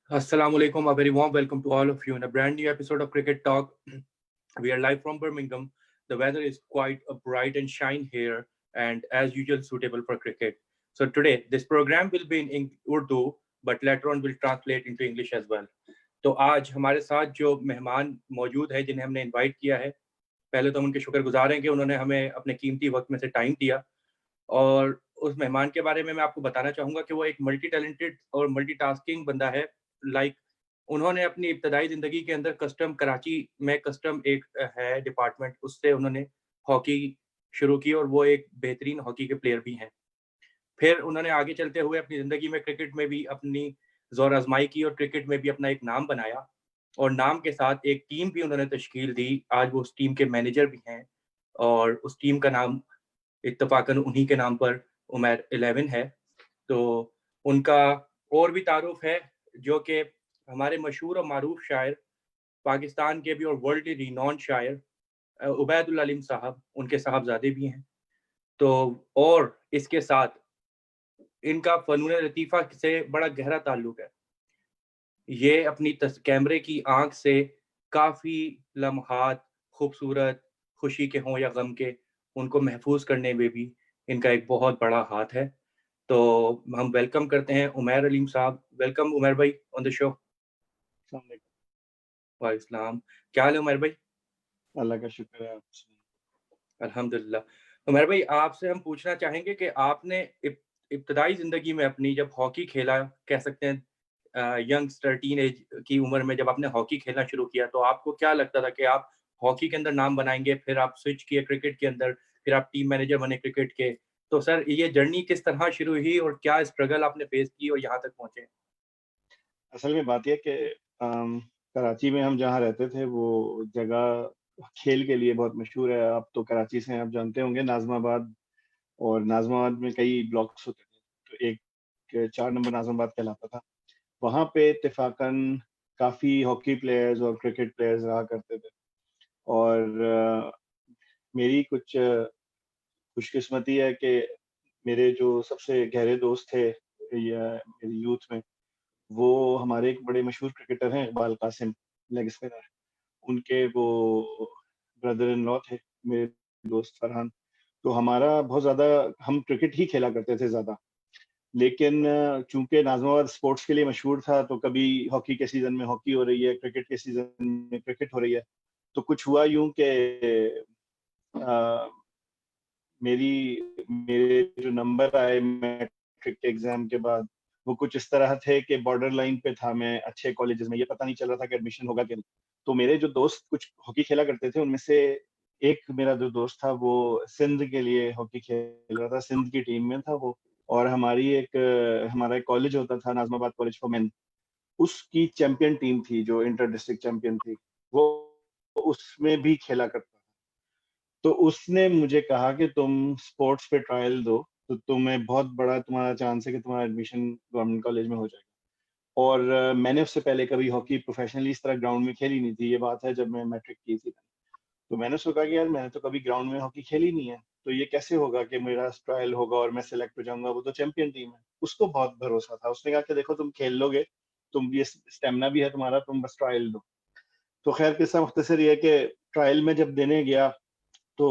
Assalamualaikum, a very warm welcome to all of you in a brand new episode of Cricket Talk. We are live from Birmingham. The weather is quite a bright and shine here, and as usual, suitable for cricket. So today, this program will be in Urdu, but later on will translate into English as well. तो आज हमारे साथ जो मेहमान मौजूद है जिन्हें हमने इनवाइट किया है, पहले तो हम उनके शुक्रगुजार हैं कि उन्होंने हमें अपने कीमती वक्त में से टाइम दिया। और उस मेहमान के बारे में मैं आपको बताना चाहूँगा कि वो एक मल्टी टैलेंटेड और मल्टीटास्किंग बंदा है। लाइक उन्होंने अपनी इब्तदाई ज़िंदगी के अंदर कस्टम कराची में कस्टम एक है डिपार्टमेंट, उससे उन्होंने हॉकी शुरू की और वो एक बेहतरीन हॉकी के प्लेयर भी हैं। फिर उन्होंने आगे चलते हुए अपनी ज़िंदगी में क्रिकेट में भी अपनी ज़ोर आज़माई की और क्रिकेट में भी अपना एक नाम बनाया और नाम के साथ एक टीम भी उन्होंने तश्कील दी। आज वो उस टीम के मैनेजर भी हैं और उस टीम का नाम इत्तफ़ाक़न उन्हीं के नाम पर उमैर 11 है। तो उनका और भी तारुफ़ है जो कि हमारे मशहूर और मारूफ़ शायर, पाकिस्तान के भी और वर्ल्ड रिनॉन्ड शायर उबैदुल अलीम साहब, उनके साहबज़ादे भी हैं। तो और इसके साथ इनका फ़नून लतीफ़ा से बड़ा गहरा ताल्लुक है। ये अपनी कैमरे की आँख से काफ़ी लम्हात खूबसूरत, खुशी के हों या गम के, उनको महफ़ूज़ करने में भी इनका एक बहुत बड़ा हाथ है। तो हम वेलकम करते हैं उमैर अलीम साहब। वेलकम उमैर भाई ऑन द शो। अस्सलाम वालेकुम। वालेकुम, क्या हाल है उमैर भाई? अल्लाह का शुक्र है, आप सुनाइए। अल्हम्दुलिल्लाह। उमैर भाई, आपसे हम पूछना चाहेंगे कि आपने इब्तदाई ज़िंदगी में अपनी जब हॉकी खेला, कह सकते हैं यंगस्टर टीनेज की उम्र में जब आपने हॉकी खेलना शुरू किया, तो आपको क्या लगता था कि आप हॉकी के अंदर नाम बनाएँगे, फिर आप स्विच किए क्रिकेट के अंदर, फिर आप टीम मैनेजर बने क्रिकेट के। तो सर, ये जर्नी किस तरह शुरू हुई और क्या स्ट्रगल आपने फेस की और यहाँ तक पहुँचे? असल में बात ये है कि कराची में हम जहाँ रहते थे, वो जगह खेल के लिए बहुत मशहूर है। आप तो कराची से हैं, आप जानते होंगे नाज़िमाबाद, और नाज़िमाबाद में कई ब्लॉक्स होते थे। तो एक 4 नंबर नाज़िमाबाद कहलाता था। वहाँ पे इत्तेफ़ाक़न काफ़ी हॉकी प्लेयर्स और क्रिकेट प्लेयर्स रहा करते थे। और मेरी कुछ खुशकिस्मती है कि मेरे जो सबसे गहरे दोस्त थे या मेरी यूथ में, वो हमारे एक बड़े मशहूर क्रिकेटर हैं इकबाल कासिम, लेग स्पिनर। उनके वो ब्रदर इन लॉ थे, मेरे दोस्त फरहान। तो हमारा बहुत ज़्यादा हम क्रिकेट ही खेला करते थे ज़्यादा। लेकिन चूँकि नाज़िमाबाद स्पोर्ट्स के लिए मशहूर था, तो कभी हॉकी के सीज़न में हॉकी हो रही है, क्रिकेट के सीज़न में क्रिकेट हो रही है। तो कुछ हुआ यूँ कि अ, मेरी मेरे जो नंबर आए मैट्रिक के एग्ज़ाम के बाद, वो कुछ इस तरह थे कि बॉर्डर लाइन पे था मैं अच्छे कॉलेजेस में, ये पता नहीं चल रहा था कि एडमिशन होगा कि नहीं। तो मेरे जो दोस्त कुछ हॉकी खेला करते थे, उनमें से एक मेरा जो दोस्त था, वो सिंध के लिए हॉकी खेल रहा था, सिंध की टीम में था वो। और हमारा एक कॉलेज होता था, नाज़िमाबाद कॉलेज फॉर मेन, उसकी चैंपियन टीम थी, जो इंटर डिस्ट्रिक्ट चैंपियन थी, वो उसमें भी खेला करता था। तो उसने मुझे कहा कि तुम स्पोर्ट्स पे ट्रायल दो, तो तुम्हें बहुत बड़ा तुम्हारा चांस है कि तुम्हारा एडमिशन गवर्नमेंट कॉलेज में हो जाएगा। और मैंने उससे पहले कभी हॉकी प्रोफेशनली इस तरह ग्राउंड में खेली नहीं थी। ये बात है जब मैं मैट्रिक की थी। तो मैंने उसको कहा कि यार मैंने तो कभी ग्राउंड में हॉकी खेली नहीं है, तो ये कैसे होगा कि मेरा ट्रायल होगा और मैं सेलेक्ट हो जाऊँगा, वो तो चैंपियन टीम है। उसको बहुत भरोसा था। उसने कहा कि देखो तुम खेल लोगे, तुम ये स्टैमिना भी है तुम्हारा, तुम बस ट्रायल दो। तो खैर किस्सा मुख्तसर ये है कि ट्रायल में जब देने गया, तो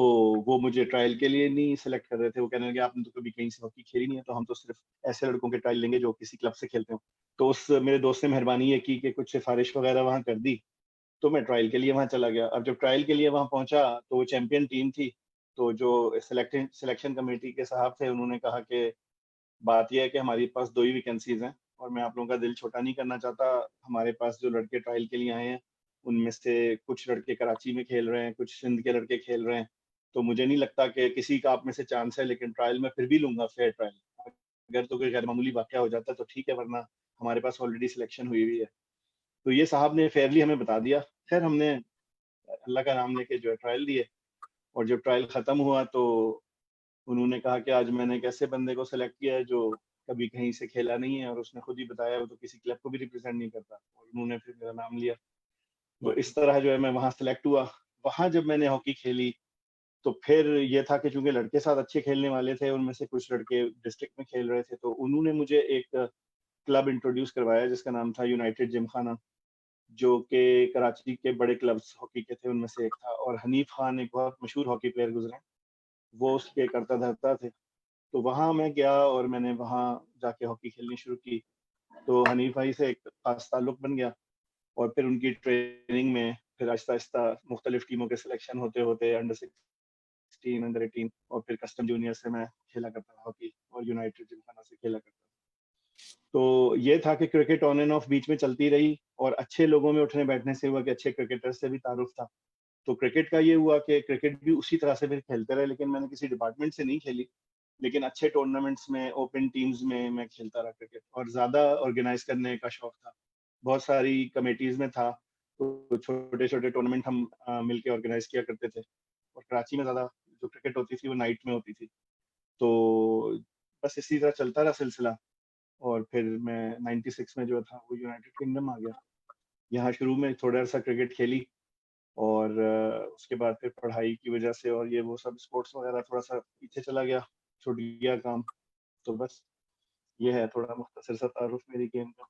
वो मुझे ट्रायल के लिए नहीं सेलेक्ट कर रहे थे। वो कहने लगे आपने तो कभी कहीं से हॉकी खेली नहीं है, तो हम तो सिर्फ़ ऐसे लड़कों के ट्रायल लेंगे जो किसी क्लब से खेलते हो। तो उस मेरे दोस्त ने मेहरबानी ये की कि कुछ सिफ़ारिश वग़ैरह वहाँ कर दी, तो मैं ट्रायल के लिए वहाँ चला गया। अब जब ट्रायल के लिए वहाँ पहुँचा, तो वो चैंपियन टीम थी। तो जो सिलेक्शन कमेटी के साहब थे, उन्होंने कहा कि बात ये है कि हमारे पास 2 ही वैकेंसीज़ हैं और मैं आप लोगों का दिल छोटा नहीं करना चाहता। हमारे पास जो लड़के ट्रायल के लिए आए हैं, उनमें से कुछ लड़के कराची में खेल रहे हैं, कुछ सिंध के लड़के खेल रहे हैं। तो मुझे नहीं लगता कि किसी का आप में से चांस है, लेकिन ट्रायल मैं फिर भी लूँगा, फेयर ट्रायल। अगर तो कोई गैर मामूली वाक़या हो जाता है तो ठीक है, वरना हमारे पास ऑलरेडी सिलेक्शन हुई हुई है। तो ये साहब ने फेयरली हमें बता दिया। ख़ैर हमने अल्लाह का नाम लेके जो है ट्रायल दिए, और जब ट्रायल ख़त्म हुआ तो उन्होंने कहा कि आज मैंने एक ऐसे बंदे को सेलेक्ट किया है जो कभी कहीं से खेला नहीं है, और उसने खुद ही बताया वो तो किसी क्लब को भी रिप्रेजेंट नहीं करता, और उन्होंने फिर मेरा नाम लिया। तो हुँ। इस तरह जो है मैं वहाँ सेलेक्ट हुआ। वहाँ जब मैंने हॉकी खेली, तो फिर ये था कि चूँकि लड़के साथ अच्छे खेलने वाले थे, उनमें से कुछ लड़के डिस्ट्रिक्ट में खेल रहे थे, तो उन्होंने मुझे एक क्लब इंट्रोड्यूस करवाया जिसका नाम था यूनाइटेड जिमखाना, जो कि कराची के बड़े क्लब्स हॉकी के थे, उनमें से एक था। और हनीफ खान एक बहुत मशहूर हॉकी प्लेयर गुजरे, वो उसके करता धरता थे। तो वहाँ मैं गया और मैंने वहाँ जाके हॉकी खेलनी शुरू की। तो हनीफ भाई से एक खास ताल्लुक बन गया और फिर उनकी ट्रेनिंग में फिर आहिस्ता-आहिस्ता मुख्तलिफ टीमों के सिलेक्शन होते-होते अंडर 16, अंडर 18 और फिर कस्टम जूनियर से मैं खेला करता था हॉकी और यूनाइटेड जिमखाना से खेला करता था। तो ये था कि क्रिकेट ऑन एंड ऑफ बीच में चलती रही और अच्छे लोगों में उठने-बैठने से हुआ कि अच्छे क्रिकेटर से भी तारुफ था। तो क्रिकेट का ये हुआ कि क्रिकेट भी उसी तरह से फिर खेलते रहे, लेकिन मैंने किसी डिपार्टमेंट से नहीं खेली। लेकिन अच्छे टूर्नामेंट्स में, ओपन टीम्स में मैं खेलता रहा क्रिकेट और ज़्यादा ऑर्गेनाइज़ करने का शौक था। बहुत सारी कमिटीज़ में था, तो छोटे-छोटे टूर्नामेंट हम मिलके ऑर्गेनाइज़ किया करते थे और कराची में ज़्यादा जो क्रिकेट होती थी, वो नाइट में होती थी। तो बस इसी तरह चलता रहा सिलसिला और फिर मैं 96 में जो था, वो यूनाइटेड किंगडम आ गया। यहाँ शुरू में थोड़ा सा क्रिकेट खेली और उसके बाद फिर पढ़ाई की वजह से और ये वो सब स्पोर्ट्स वगैरह थोड़ा-सा पीछे चला गया, छूट गया काम। तो बस ये है थोड़ा मुख्तसर सा तारुफ मेरी गेम का।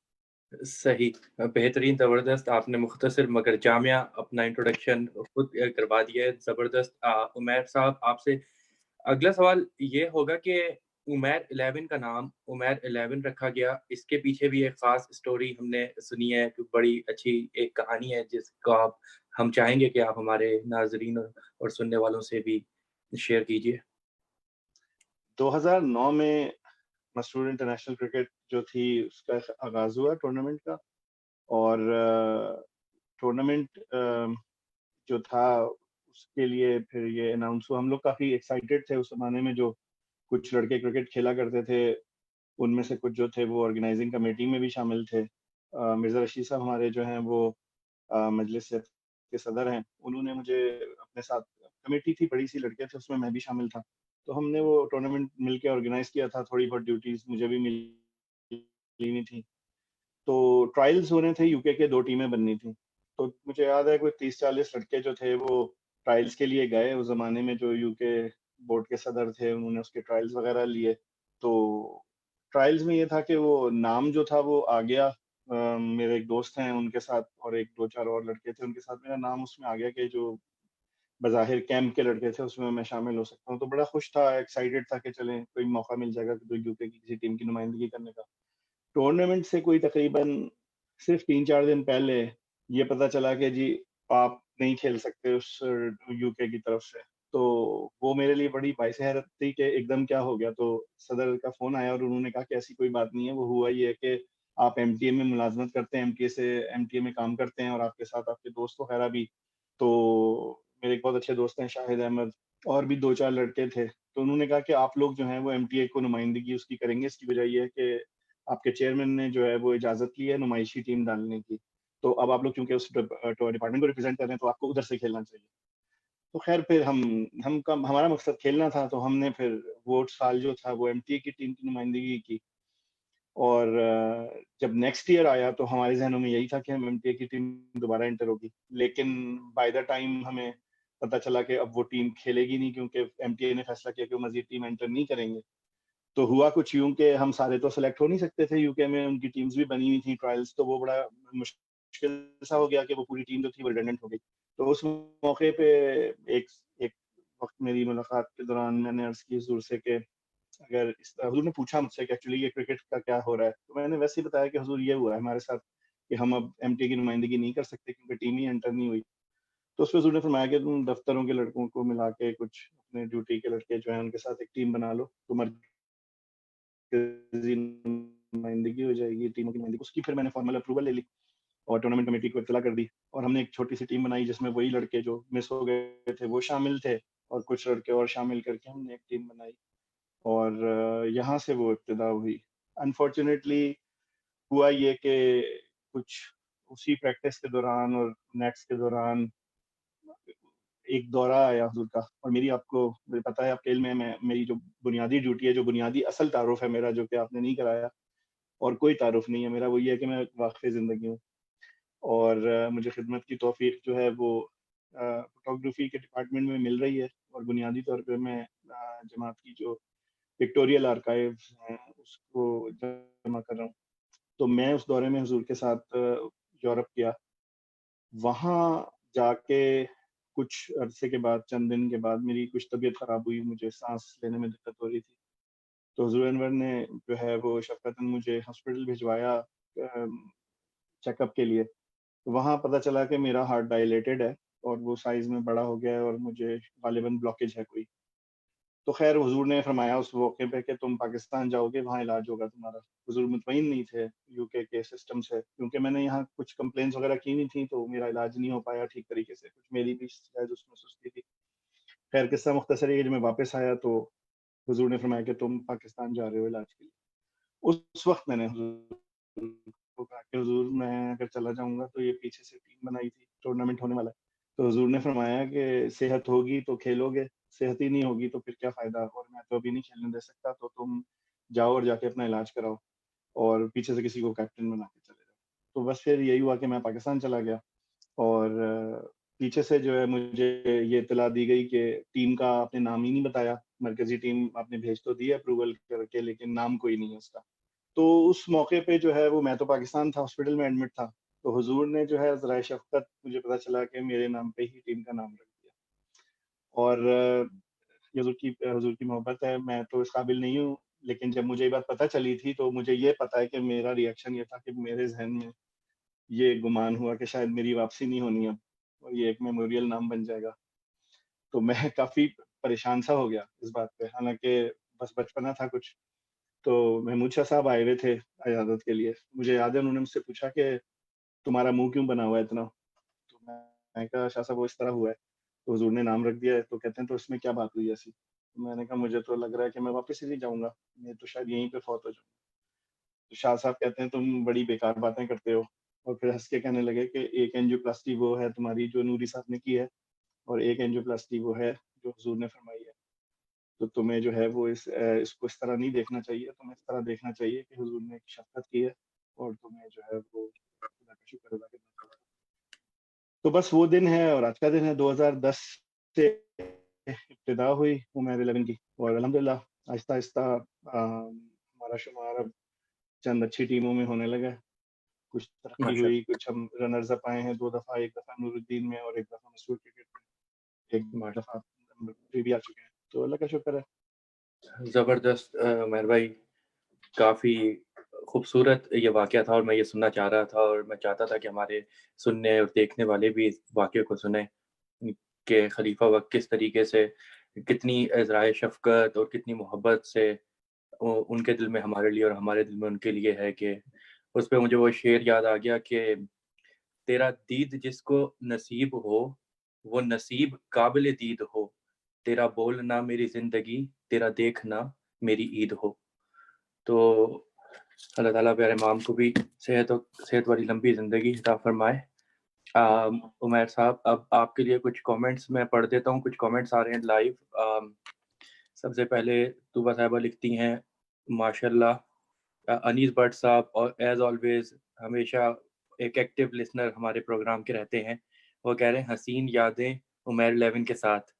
सही, बेहतरीन, ज़बरदस्त, आपने मुख्तसर मगर जामिया अपना इंट्रोडक्शन खुद करवा दिया है, ज़बरदस्त। उमैर साहब, आपसे अगला सवाल ये होगा कि उमैर 11 का नाम उमैर 11 रखा गया, इसके पीछे भी एक ख़ास स्टोरी हमने सुनी है, कि बड़ी अच्छी एक कहानी है जिसको आप हम चाहेंगे कि आप हमारे नाज़रीन और सुनने वालों से भी शेयर कीजिए। 2009 में मसूर इंटरनेशनल क्रिकेट जो थी उसका आगाज़ हुआ टूर्नामेंट का और टूर्नामेंट जो था उसके लिए फिर ये अनाउंस हुआ। हम लोग काफ़ी एक्साइटेड थे उस ज़माने में, जो कुछ लड़के क्रिकेट खेला करते थे, उनमें से कुछ जो थे वो ऑर्गेनाइजिंग कमेटी में भी शामिल थे। मिर्ज़ा रशीद साहब हमारे जो हैं वो मजलिस के सदर हैं, उन्होंने मुझे अपने साथ, कमेटी थी बड़ी-सी, लड़के थे उसमें मैं भी शामिल था। तो हमने वो टूर्नामेंट मिलके ऑर्गेनाइज़ किया था, थोड़ी बहुत ड्यूटीज़ मुझे भी मिली थी। तो ट्रायल्स हो रहे थे, यूके के 2 टीमें बननी थी। तो मुझे याद है कोई 30-40 लड़के जो थे वो ट्रायल्स के लिए गए। उस ज़माने में जो यूके बोर्ड के सदर थे उन्होंने उसके ट्रायल्स वग़ैरह लिए। तो ट्रायल्स में ये था कि वो नाम जो था वो आ गया। मेरे एक दोस्त हैं उनके साथ और एक 2-4 और लड़के थे उनके साथ, मेरा नाम उसमें आ गया कि जो बज़ाहिर कैंप के लड़के थे उसमें मैं शामिल हो सकता हूँ। तो बड़ा खुश था, एक्साइटेड था कि चलें कोई मौका मिल जाएगा तो यूके की किसी टीम की नुमाइंदगी करने का। टूर्नामेंट से कोई तकरीबन सिर्फ 3-4 दिन पहले ये पता चला कि जी आप नहीं खेल सकते उस यूके की तरफ से। तो वो मेरे लिए बड़ी बाइस हैरत थी कि एकदम क्या हो गया। तो सदर का फ़ोन आया और उन्होंने कहा कि ऐसी कोई बात नहीं है, वो हुआ ये है कि आप एमटीए में मुलाज़मत करते हैं, एमटीए में काम करते हैं और आपके साथ आपके दोस्त वग़ैरह भी। तो मेरे एक बहुत अच्छे दोस्त हैं शाहिद अहमद, और भी 2-4 लड़के थे। तो उन्होंने कहा कि आप लोग जो हैं वो एमटीए को नुमाइंदगी उसकी करेंगे। इसकी वजह ये है कि आपके चेयरमैन ने जो है वो इजाज़त ली है नुमाइशी टीम डालने की। तो अब आप लोग चूँकि उस डिपार्टमेंट को रिप्रेज़ेंट कर रहे हैं तो आपको उधर से खेलना चाहिए। तो ख़ैर फिर हम कम हमारा मकसद खेलना था, तो हमने फिर वो साल जो था वो एमटीए की टीम की नुमाइंदगी की। और जब नेक्स्ट ईयर आया तो हमारे ज़हनों में यही था कि हम एमटीए की टीम दोबारा एंटर होगी। लेकिन बाय द टाइम हमें पता चला कि अब वो टीम खेलेगी नहीं, क्योंकि एमटीए ने फ़ैसला किया कि वो मज़ीद टीम एंटर नहीं करेंगे। तो हुआ कुछ यूँ कि हम सारे तो सेलेक्ट हो नहीं सकते थे यूके में, उनकी टीम्स भी बनी हुई थी ट्रायल्स, तो वो बड़ा मुश्किल सा हो गया कि वो पूरी टीम जो थी वो रिडंडेंट हो गई। तो उस मौके पे एक एक वक़्त मेरी मुलाकात के दौरान मैंने अर्ज़ की हुज़ूर से कि अगर हुज़ूर ने पूछा मुझसे कि एक्चुअली ये क्रिकेट का क्या हो रहा है? तो मैंने वैसे ही बताया कि हुज़ूर ये हुआ है हमारे साथ कि हम अब एमटी की नुमाइंदगी नहीं कर सकते क्योंकि टीम ही एंटर नहीं हुई। तो उस पे हुज़ूर ने फरमाया कि तुम दफ्तरों के लड़कों को मिला के कुछ अपने ड्यूटी के लड़के जो हैं उनके साथ एक टीम बना लो। मरकज़ी नुमाइंदगी हो जाएगी, टीमों की नुमाइंदगी। उसकी फिर मैंने फॉर्मल अप्रूवल ले ली और टूर्नामेंट कमेटी को इत्तला कर दी और हमने एक छोटी-सी टीम बनाई जिसमें वही लड़के जो मिस हो गए थे वो शामिल थे और कुछ लड़के और शामिल करके हमने एक टीम बनाई और यहाँ से वो इब्तिदा हुई। अनफॉर्च्यूनेटली हुआ ये कि कुछ उसी प्रैक्टिस के दौरान और नेट्स के दौरान एक दौरा आया हुज़ूर का, और मेरी आपको मुझे पता है आपके इल्म में मेरी जो बुनियादी ड्यूटी है, जो बुनियादी असल तारुफ़ है मेरा, जो कि आपने नहीं कराया और कोई तारुफ़ नहीं है मेरा, वो ये है कि मैं वाक़िफ़ ज़िंदगी हूँ और मुझे खिदमत की तौफ़ीक जो है वो फ़ोटोग्राफ़ी के डिपार्टमेंट में मिल रही है और बुनियादी तौर पे मैं जमात की जो पिक्टोरियल आर्काइव्स हैं, उसको जमा कर रहा हूँ। तो मैं उस दौरे में हुज़ूर के साथ यूरोप गया। वहाँ जाके कुछ अरसे के बाद, चंद दिन के बाद मेरी कुछ तबीयत ख़राब हुई, मुझे साँस लेने में दिक्कत हो रही थी। तो हुज़ूर अनवर ने जो है वो शफ़क़तन मुझे हॉस्पिटल भिजवाया चेकअप के लिए। वहाँ पता चला कि मेरा हार्ट डायलेटेड है और वो साइज़ में बड़ा हो गया है और मुझे ग़ालिबन ब्लॉकेज है कोई। तो ख़ैर हुज़ूर ने फ़रमाया उस मौके पे कि तुम पाकिस्तान जाओगे, वहाँ इलाज होगा तुम्हारा। हुज़ूर मुतमईन नहीं थे यूके के सिस्टम से, क्योंकि मैंने यहाँ कुछ कंप्लेंट्स वग़ैरह की हुई थी, तो मेरा इलाज नहीं हो पाया ठीक तरीके से। कुछ मेरी भी शायद उसमें सुस्ती थी। ख़ैर किस्सा मुख़्तसर है कि जब मैं वापस आया तो हुज़ूर ने फ़रमाया कि तुम पाकिस्तान जा रहे हो इलाज के लिए। उस वक़्त मैंने हुज़ूर को कहा कि हुज़ूर मैं अगर चला जाऊँगा तो ये पीछे से टीम बनाई थी, टूर्नामेंट होने वाला है। तो हुज़ूर ने फ़रमाया कि सेहत होगी तो खेलोगे, सेहत ही नहीं होगी तो फिर क्या फ़ायदा, और मैं तो अभी नहीं खेलने दे सकता, तो तुम जाओ और जाके अपना इलाज कराओ और पीछे से किसी को कैप्टन बना के चले जाओ। तो बस फिर यही हुआ कि मैं पाकिस्तान चला गया और पीछे से जो है मुझे ये इत्तला दी गई कि टीम का आपने नाम ही नहीं बताया, मरकज़ी टीम आपने भेज तो दी है अप्रूवल करके, लेकिन नाम कोई नहीं है उसका। तो उस मौके पे जो है वो मैं तो पाकिस्तान था, हॉस्पिटल में एडमिट था। तो हुज़ूर ने जो है ज़राए शफ़क़त मुझे पता चला कि मेरे नाम पे ही टीम का नाम रख दिया। और ये हुज़ूर की मोहब्बत है, मैं तो इस काबिल नहीं हूँ, लेकिन जब मुझे ये बात पता चली थी तो मुझे ये पता है कि मेरा रिएक्शन ये था कि मेरे ज़हन में ये गुमान हुआ कि शायद मेरी वापसी नहीं होनी अब और ये एक मेमोरियल नाम बन जाएगा। तो मैं काफ़ी परेशान सा हो गया इस बात पे, हालाँकि बस बचपना था कुछ। तो महमूद शाह साहब आए हुए थे इयादत के लिए। मुझे याद है उन्होंने मुझसे पूछा कि तुम्हारा मुँह क्यों बना हुआ है इतना? तो मैं कहा शाह साहब वो इस तरह हुआ है। तो हुज़ूर ने नाम रख दिया है, तो कहते हैं तो इसमें क्या बात हुई ऐसी? तो मैंने कहा मुझे तो लग रहा है कि मैं वापस ही नहीं जाऊँगा, मैं तो शायद यहीं पे फ़ौत हो जाऊँ। तो शाह साहब कहते हैं तुम बड़ी बेकार बातें करते हो, और फिर हँस के कहने लगे कि एक एंजियोप्लास्टी वो है तुम्हारी जो नूरी साहब ने की है, और एक एंजियोप्लास्टी वो है जो हुज़ूर ने फरमाई है। तो तुम्हें जो है वो इसको इस तरह नहीं देखना चाहिए, तुम्हें इस तरह देखना चाहिए कि हुज़ूर ने एक शफ़क़त की है और तुम्हें जो है वो खुदा का शुक्र अदा करना चाहिए। तो बस वो दिन है और आज का दिन है। 2010 से इब्तिदा हुई उमर 11 की और अल्हम्दुलिल्लाह आहिस्ता-आहिस्ता हमारा शुमार अब चंद अच्छी टीमों में होने लगा है। कुछ तरक्की माशा हुई, कुछ हम रनर्स अप आए हैं 2 दफ़ा, 1 दफ़ा नूरुद्दीन में और 1 दफ़ा मसूर क्रिकेट में, 1 माश दफ़ा नंबर 3 भी आ चुके हैं। तो अल्लाह का शुक्र है। ज़बरदस्त उमर भाई, काफ़ी खूबसूरत ये वाक़या था और मैं ये सुनना चाह रहा था और मैं चाहता था कि हमारे सुनने और देखने वाले भी इस वाक़ये को सुनें कि खलीफा वक़्त किस तरीके से, कितनी इज़राए शफ़क़त और कितनी मोहब्बत से उनके दिल में हमारे लिए और हमारे दिल में उनके लिए है कि उस पे मुझे वो शेर याद आ गया कि तेरा दीद जिसको नसीब हो, वो नसीब काबिल दीद हो। तेरा बोलना मेरी ज़िंदगी, तेरा देखना मेरी ईद हो। तो अल्लाह ताला प्यारे इमाम को भी सेहत वाली लंबी ज़िंदगी अता फ़रमाए। उमैर साहब, अब आपके लिए कुछ कमेंट्स मैं पढ़ देता हूँ, कुछ कमेंट्स आ रहे हैं लाइव। सबसे पहले तूबा साहिबा लिखती हैं, माशाल्लाह। अनीस भट्ट साहब और एज़ ऑलवेज़ हमेशा एक एक्टिव लिसनर हमारे प्रोग्राम के रहते हैं। वो कह रहे हैं हसीन यादें उमैर 11 के साथ।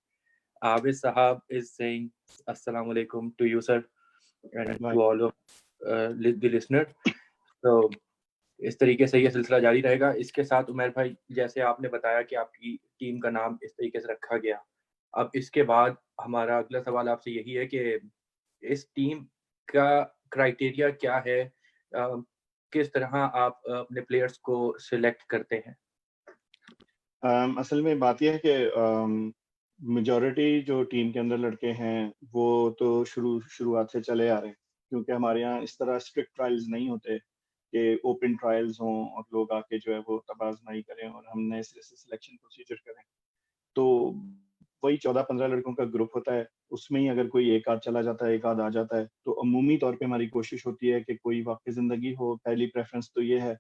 आबिद साहब इज़ सेइंग अस्सलाम वालेकुम टू यू सर एंड वाह! To all of the listener. तो इस तरीके से ये सिलसिला जारी रहेगा। इसके साथ उमैर भाई, जैसे आपने बताया कि आपकी टीम का नाम इस तरीके से रखा गया। अब इसके बाद हमारा अगला सवाल आपसे यही है कि इस टीम का क्राइटेरिया क्या है? किस तरह आप अपने प्लेयर्स को सिलेक्ट करते हैं? असल में बात ये है कि मेजॉरिटी जो टीम के अंदर लड़के हैं, वो तो शुरुआत से चले आ रहे हैं, क्योंकि हमारे यहाँ इस तरह स्ट्रिक्ट ट्रायल्स नहीं होते कि ओपन ट्रायल्स हों और लोग आके जो है वो तबाज़नाई करें और हम नए सिरे से सिलेक्शन प्रोसीजर करें। तो वही 14-15 लड़कों का ग्रुप होता है, उसमें ही अगर कोई एक आध चला जाता है, एक आध आ जाता है, तो अमूमी तौर पे हमारी कोशिश होती है कि कोई वाक़ई ज़िंदगी हो, पहली प्रेफ़रेंस तो ये है।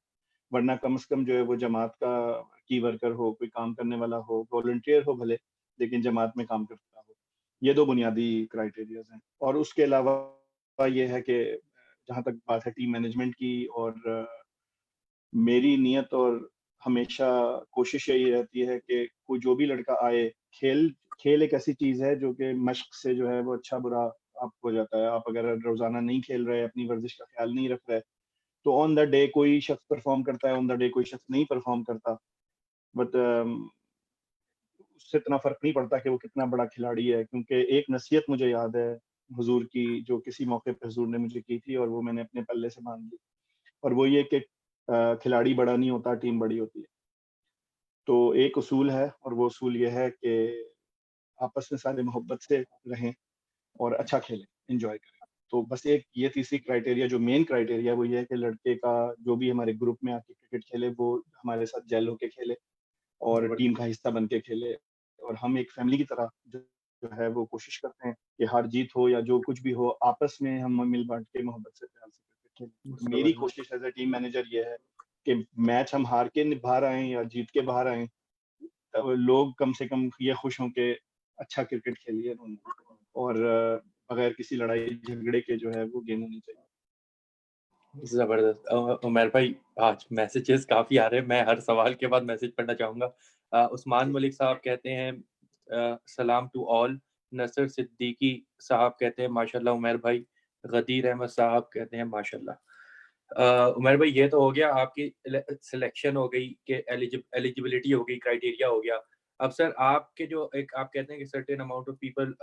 वरना कम से कम जो है वो जमात का की वर्कर हो, कोई काम करने वाला हो, वॉलंटियर हो भले, लेकिन जमात में काम करता हो। ये 2 बुनियादी क्राइटेरियाज़ हैं और उसके अलावा ये है कि जहाँ तक बात है टीम मैनेजमेंट की और मेरी नियत और हमेशा कोशिश यही रहती है कि कोई जो भी लड़का आए, खेल खेल एक ऐसी चीज़ है जो कि मश्क से जो है वो अच्छा-बुरा आपको हो जाता है। आप अगर रोज़ाना नहीं खेल रहे, अपनी वर्ज़िश का ख़्याल नहीं रख रहे, तो ऑन द डे कोई शख्स परफॉर्म करता है, ऑन द डे कोई शख्स नहीं परफॉर्म करता, बट उससे इतना फर्क नहीं पड़ता कि वो कितना बड़ा खिलाड़ी है, क्योंकि एक नसीहत मुझे याद है हुजूर की, जो किसी मौके पे हुजूर ने मुझे की थी और वो मैंने अपने पल्ले से बांध ली, और वो ये कि खिलाड़ी बड़ा नहीं होता, टीम बड़ी होती है। तो एक उसूल है, और वो उसूल ये है कि आपस में सारे मोहब्बत से रहें और अच्छा खेलें, एन्जॉय करें। तो बस एक ये तीसरी क्राइटेरिया, जो मेन क्राइटेरिया है, वो ये है कि लड़के का जो भी हमारे ग्रुप में आके क्रिकेट खेले, वो हमारे साथ जेल होके खेले और टीम जबरदस्त। का हिस्सा बन के खेले, और हम एक फैमिली की तरह जो है वो कोशिश करते हैं कि हार जीत हो या जो कुछ भी हो, आपस में हम मिल बाँट के मोहब्बत से प्यार से क्रिकेट खेलें। और मेरी जबरदस्त। कोशिश एज़ अ टीम मैनेजर ये है कि मैच हम हार के बाहर आएँ या जीत के बाहर आएँ, लोग कम से कम ये खुश हों कि अच्छा क्रिकेट खेली है उन्होंने, और बगैर किसी लड़ाई झगड़े के जो है वो गेम होनी चाहिए। जबरदस्त। उमर भाई, आज मैसेजेस काफी आ रहे हैं, मैं हर सवाल के बाद मैसेज पढ़ना चाहूंगा। उस्मान जी। मलिक साहब कहते हैं सलाम टू ऑल। नसर सिद्दीकी साहब कहते हैं माशाल्लाह उमर भाई। गदीर अहमद साहब कहते हैं माशाल्लाह। उमर भाई, ये तो हो गया आपकी सिलेक्शन हो गई कि एलिजिबिलिटी हो गई, क्राइटेरिया हो गया। अब सर, आपके जो एक आप कहते हैं कि सर्टेन अमाउंट ऑफ पीपल,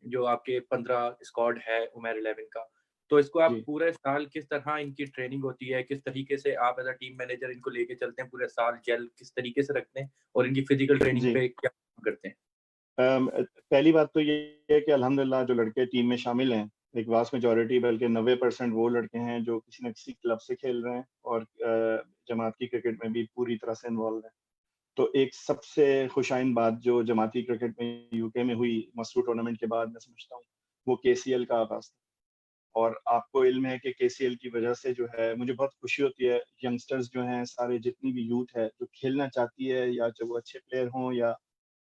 जो आपके 15 स्क्वाड है उमर 11 का, तो इसको आप जी। पूरे साल किस तरह इनकी ट्रेनिंग होती है, किस तरीके से आप एज अ टीम मैनेजर इनको लेके चलते हैं पूरे साल, जेल किस तरीके से रखते हैं और इनकी फिजिकल ट्रेनिंग जी। पे क्या काम करते हैं? पहली बात तो ये है कि अल्हम्दुलिल्लाह जो लड़के टीम में शामिल हैं, एक वास्ट मेजॉरिटी, बल्कि 90% वो लड़के हैं जो किसी न किसी क्लब से खेल रहे हैं और जमाती क्रिकेट में भी पूरी तरह से इन्वॉल्व हैं। तो एक सबसे खुशाइन बात जो जमाती क्रिकेट में यूके में हुई मसरू टूर्नामेंट के बाद, मैं समझता हूँ, वो केसीएल का आगाज़ था। और आपको इल्म है कि केसीएल की वजह से जो है मुझे बहुत खुशी होती है, यंगस्टर्स जो हैं सारे, जितनी भी यूथ है जो खेलना चाहती है, या चाहे वो अच्छे प्लेयर हों या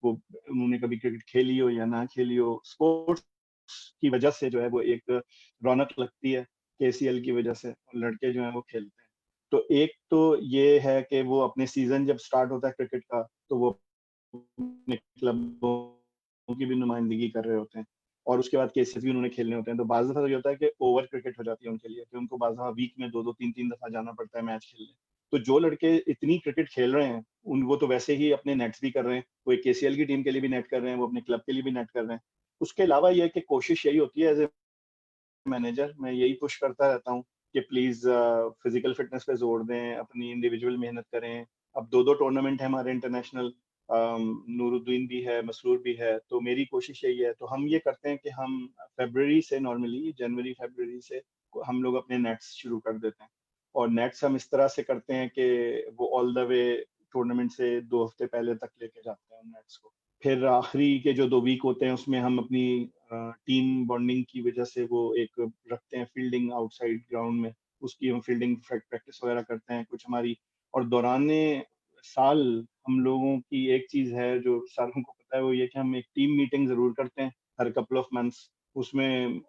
वो उन्होंने कभी क्रिकेट खेली हो या ना खेली हो, स्पोर्ट्स की वजह से जो है वो एक रौनक लगती है केसीएल की वजह से, और लड़के जो हैं वो खेलते हैं। तो एक तो ये है कि वो अपने सीज़न जब स्टार्ट होता है क्रिकेट का, तो वो अपने क्लबों की भी नुमाइंदगी कर रहे होते हैं, और उसके बाद केसेस भी उन्होंने खेलने होते हैं। तो बाज़ दफ़ा तो ये होता है कि ओवर क्रिकेट हो जाती है उनके लिए, कि उनको बाज़ दफ़ा वीक में 2-2 3-3 दफ़ा जाना पड़ता है मैच खेलने। तो जो लड़के इतनी क्रिकेट खेल रहे हैं, उन वो तो वैसे ही अपने नेट्स भी कर रहे हैं। वो एक केसीएल की टीम के लिए भी नेट कर रहे हैं, वो अपने क्लब के लिए भी नेट कर रहे हैं। उसके अलावा ये है कि कोशिश यही होती है, एज़ ए मैनेजर मैं यही पुश करता रहता हूँ कि प्लीज़ फिज़िकल फ़िटनेस पे ज़ोर दें, अपनी इंडिविजुअल मेहनत करें। अब 2-2 टूर्नामेंट है हमारे इंटरनेशनल, नूरुद्दीन भी है, मसरूर भी है, तो मेरी कोशिश यही है। तो हम ये करते हैं कि हम फ़रवरी से, नॉर्मली जनवरी-फ़रवरी से हम लोग अपने नेट्स शुरू कर देते हैं, और नेट्स हम इस तरह से करते हैं कि वो ऑल द वे टूर्नामेंट से 2 हफ़्ते पहले तक लेके जाते हैं उन नेट्स को। फिर आखिरी के जो 2 वीक होते हैं उसमें हम अपनी टीम बॉन्डिंग की वजह से वो एक रखते हैं फील्डिंग आउटसाइड ग्राउंड में, उसकी हम फील्डिंग प्रैक्टिस वगैरह करते हैं कुछ हमारी। और दौराने साल हम लोगों की एक चीज़ है जो सारों को पता है, वो ये कि हम एक टीम मीटिंग ज़रूर करते हैं हर कपल ऑफ मंथ्स। उसमें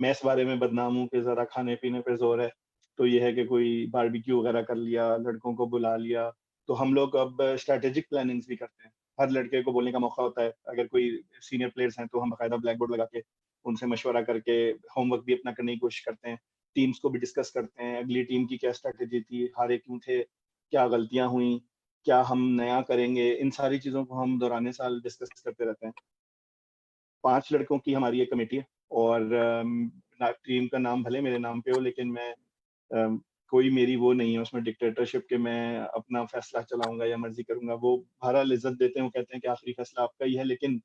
मैं इस बारे में बदनाम हूँ कि ज़रा खाने-पीने पे ज़ोर है। तो ये है कि कोई बारबेक्यू वगैरह कर लिया, लड़कों को बुला लिया। तो हम लोग अब स्ट्रैटेजिक प्लानिंग्स भी करते हैं। हर लड़के को बोलने का मौका होता है। अगर कोई सीनियर प्लेयर्स हैं, तो हम बाकायदा ब्लैक बोर्ड लगा के उनसे मशवरा करके होमवर्क भी अपना करने की कोशिश करते हैं। टीम्स को भी डिस्कस करते हैं, अगली टीम की क्या स्ट्रैटेजी थी, हारे क्यों थे, क्या गलतियाँ हुईं, क्या हम नया करेंगे, इन सारी चीज़ों को हम दौरान साल डिस्कस करते रहते हैं। 5 लड़कों की हमारी एक कमेटी है, और टीम का नाम भले मेरे नाम पे हो, लेकिन मैं अम, कोई मेरी वो नहीं है उसमें डिक्टेटरशिप कि मैं अपना फैसला चलाऊँगा या मर्ज़ी करूँगा। वो बहरहाल इज़्ज़त देते हैं, वो कहते हैं कि आखिरी फैसला आपका ही है, लेकिन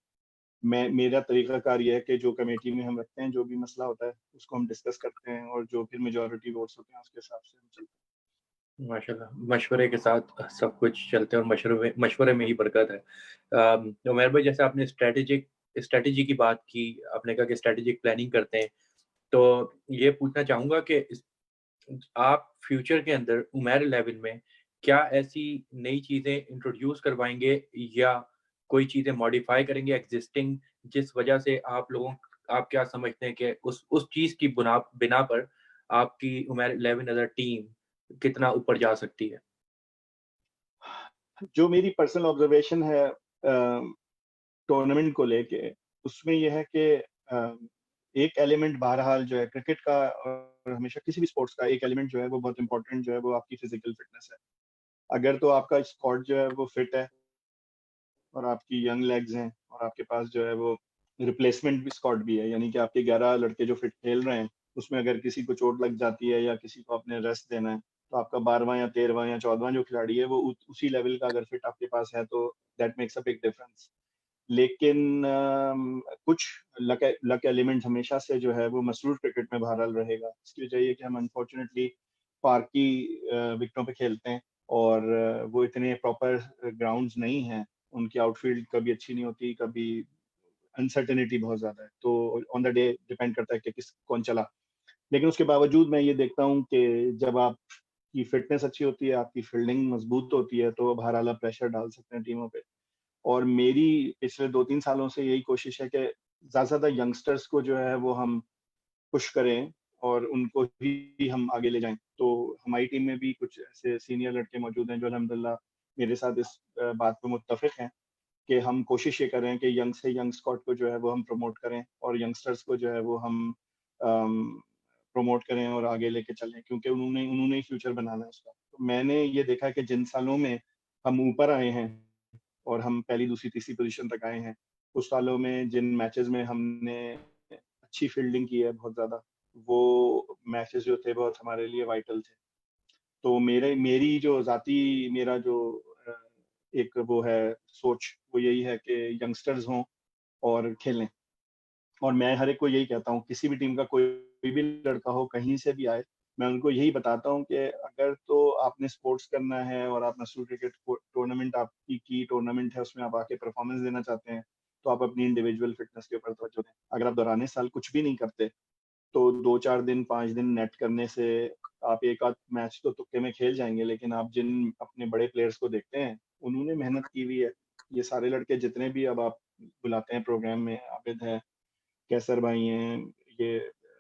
मेरा तरीक़ाकार ये है कि जो कमेटी में हम रखते हैं, जो भी मसला होता है, उसको हम डिस्कस करते हैं, और जो फिर मेजॉरिटी वोट्स होते हैं, उसके हिसाब से हम चलते माशाल्लाह, मशवरे के साथ सब कुछ चलते हैं और मशवरे में ही बरकत है। उमर भाई, जैसे आपने स्ट्रैटेजी की बात की, आपने कहा कि स्ट्रैटेजिक प्लानिंग करते हैं, तो ये पूछना चाहूँगा कि आप फ्यूचर के अंदर उमर 11 में क्या ऐसी नई चीज़ें इंट्रोड्यूस करवाएँगे या कोई चीज़ें मॉडिफ़ाई करेंगे एक्जिस्टिंग, जिस वजह से आप क्या समझते हैं कि उस चीज़ की बिना पर आपकी उमर 11 एज़ अ टीम कितना ऊपर जा सकती है? हैं। जो मेरी पर्सनल ऑब्ज़र्वेशन है टूर्नामेंट को लेके, उसमें ये है कि एक एलिमेंट बहरहाल जो है क्रिकेट का और हमेशा किसी भी स्पोर्ट्स का एक एलिमेंट जो है वो बहुत इंपॉर्टेंट जो है वो आपकी फिजिकल फिटनेस है। अगर तो आपका स्क्वाड जो है वो फिट है और आपकी यंग लेग्स हैं और आपके पास जो है वो रिप्लेसमेंट भी स्क्वाड भी है, यानी कि आपके 11 लड़के जो फिट खेल रहे हैं, उसमें अगर किसी को चोट लग जाती है या किसी को आपने रेस्ट देना है, तो आपका 12वां या 13वां या 14वां जो खिलाड़ी है वो उसी लेवल का अगर फिट आपके पास है तो that makes a big difference. लेकिन कुछ लक एलिमेंट हमेशा से जो है वो मसरूफ क्रिकेट में बहरहाल रहेगा। इसकी वजह ये है कि हम अनफॉर्चुनेटली पार्क की विकेटों पे खेलते हैं और वो इतने प्रॉपर ग्राउंड्स नहीं हैं। उनकी आउटफील्ड कभी अच्छी नहीं होती, कभी अनसर्टेनिटी बहुत ज़्यादा है। तो ऑन द डे डिपेंड करता है कि किस कौन चला। लेकिन उसके बावजूद मैं ये देखता हूँ कि जब आपकी फिटनेस अच्छी होती है, आपकी फील्डिंग मजबूत होती है, तो बहरहाल आप प्रेशर डाल सकते हैं टीमों पे। और मेरी पिछले 2-3 सालों से यही कोशिश है कि ज़्यादा से ज़्यादा यंगस्टर्स को जो है वो हम पुश करें और उनको ही हम आगे ले जाएँ। तो हमारी टीम में भी कुछ ऐसे सीनियर लड़के मौजूद हैं जो अल्हम्दुलिल्लाह मेरे साथ इस बात पे मुत्तफ़िक हैं कि हम कोशिश ये कर रहे हैं कि यंग से यंग स्क्वाड को जो है वो हम प्रमोट करें और यंगस्टर्स को जो है वो हम प्रमोट करें और आगे लेके चलें, क्योंकि उन्होंने उन्होंने ही फ्यूचर बनाना है उसका। तो मैंने ये देखा कि जिन सालों में हम ऊपर आए हैं और हम पहली, दूसरी, तीसरी पोज़ीशन तक आए हैं, उस सालों में जिन मैचेज़ में हमने अच्छी फील्डिंग की है बहुत ज़्यादा, वो मैचेज़ जो थे बहुत हमारे लिए वाइटल थे। तो मेरी जो ज़ाती मेरा जो अ, एक वो है सोच, वो यही है कि यंगस्टर्स हों और खेलें। और मैं हर एक को यही कहता हूँ, किसी भी टीम का कोई भी लड़का हो, कहीं से भी आए, मैं उनको यही बताता हूँ कि अगर तो आपने स्पोर्ट्स करना है और आप नेशनल क्रिकेट को टूर्नामेंट आपकी की टूर्नामेंट है, उसमें आप आके परफॉर्मेंस देना चाहते हैं, तो आप अपनी इंडिविजुअल फिटनेस के ऊपर तवज्जो दें। अगर आप दौरान साल कुछ भी नहीं करते, तो 2-4 दिन, 5 दिन नेट करने से आप एक आध मैच तो तुक्के में खेल जाएँगे, लेकिन आप जिन अपने बड़े प्लेयर्स को देखते हैं, उन्होंने मेहनत की हुई है। ये सारे लड़के जितने भी अब आप बुलाते हैं प्रोग्राम में, आबिद है, कैसर भाई हैं, ये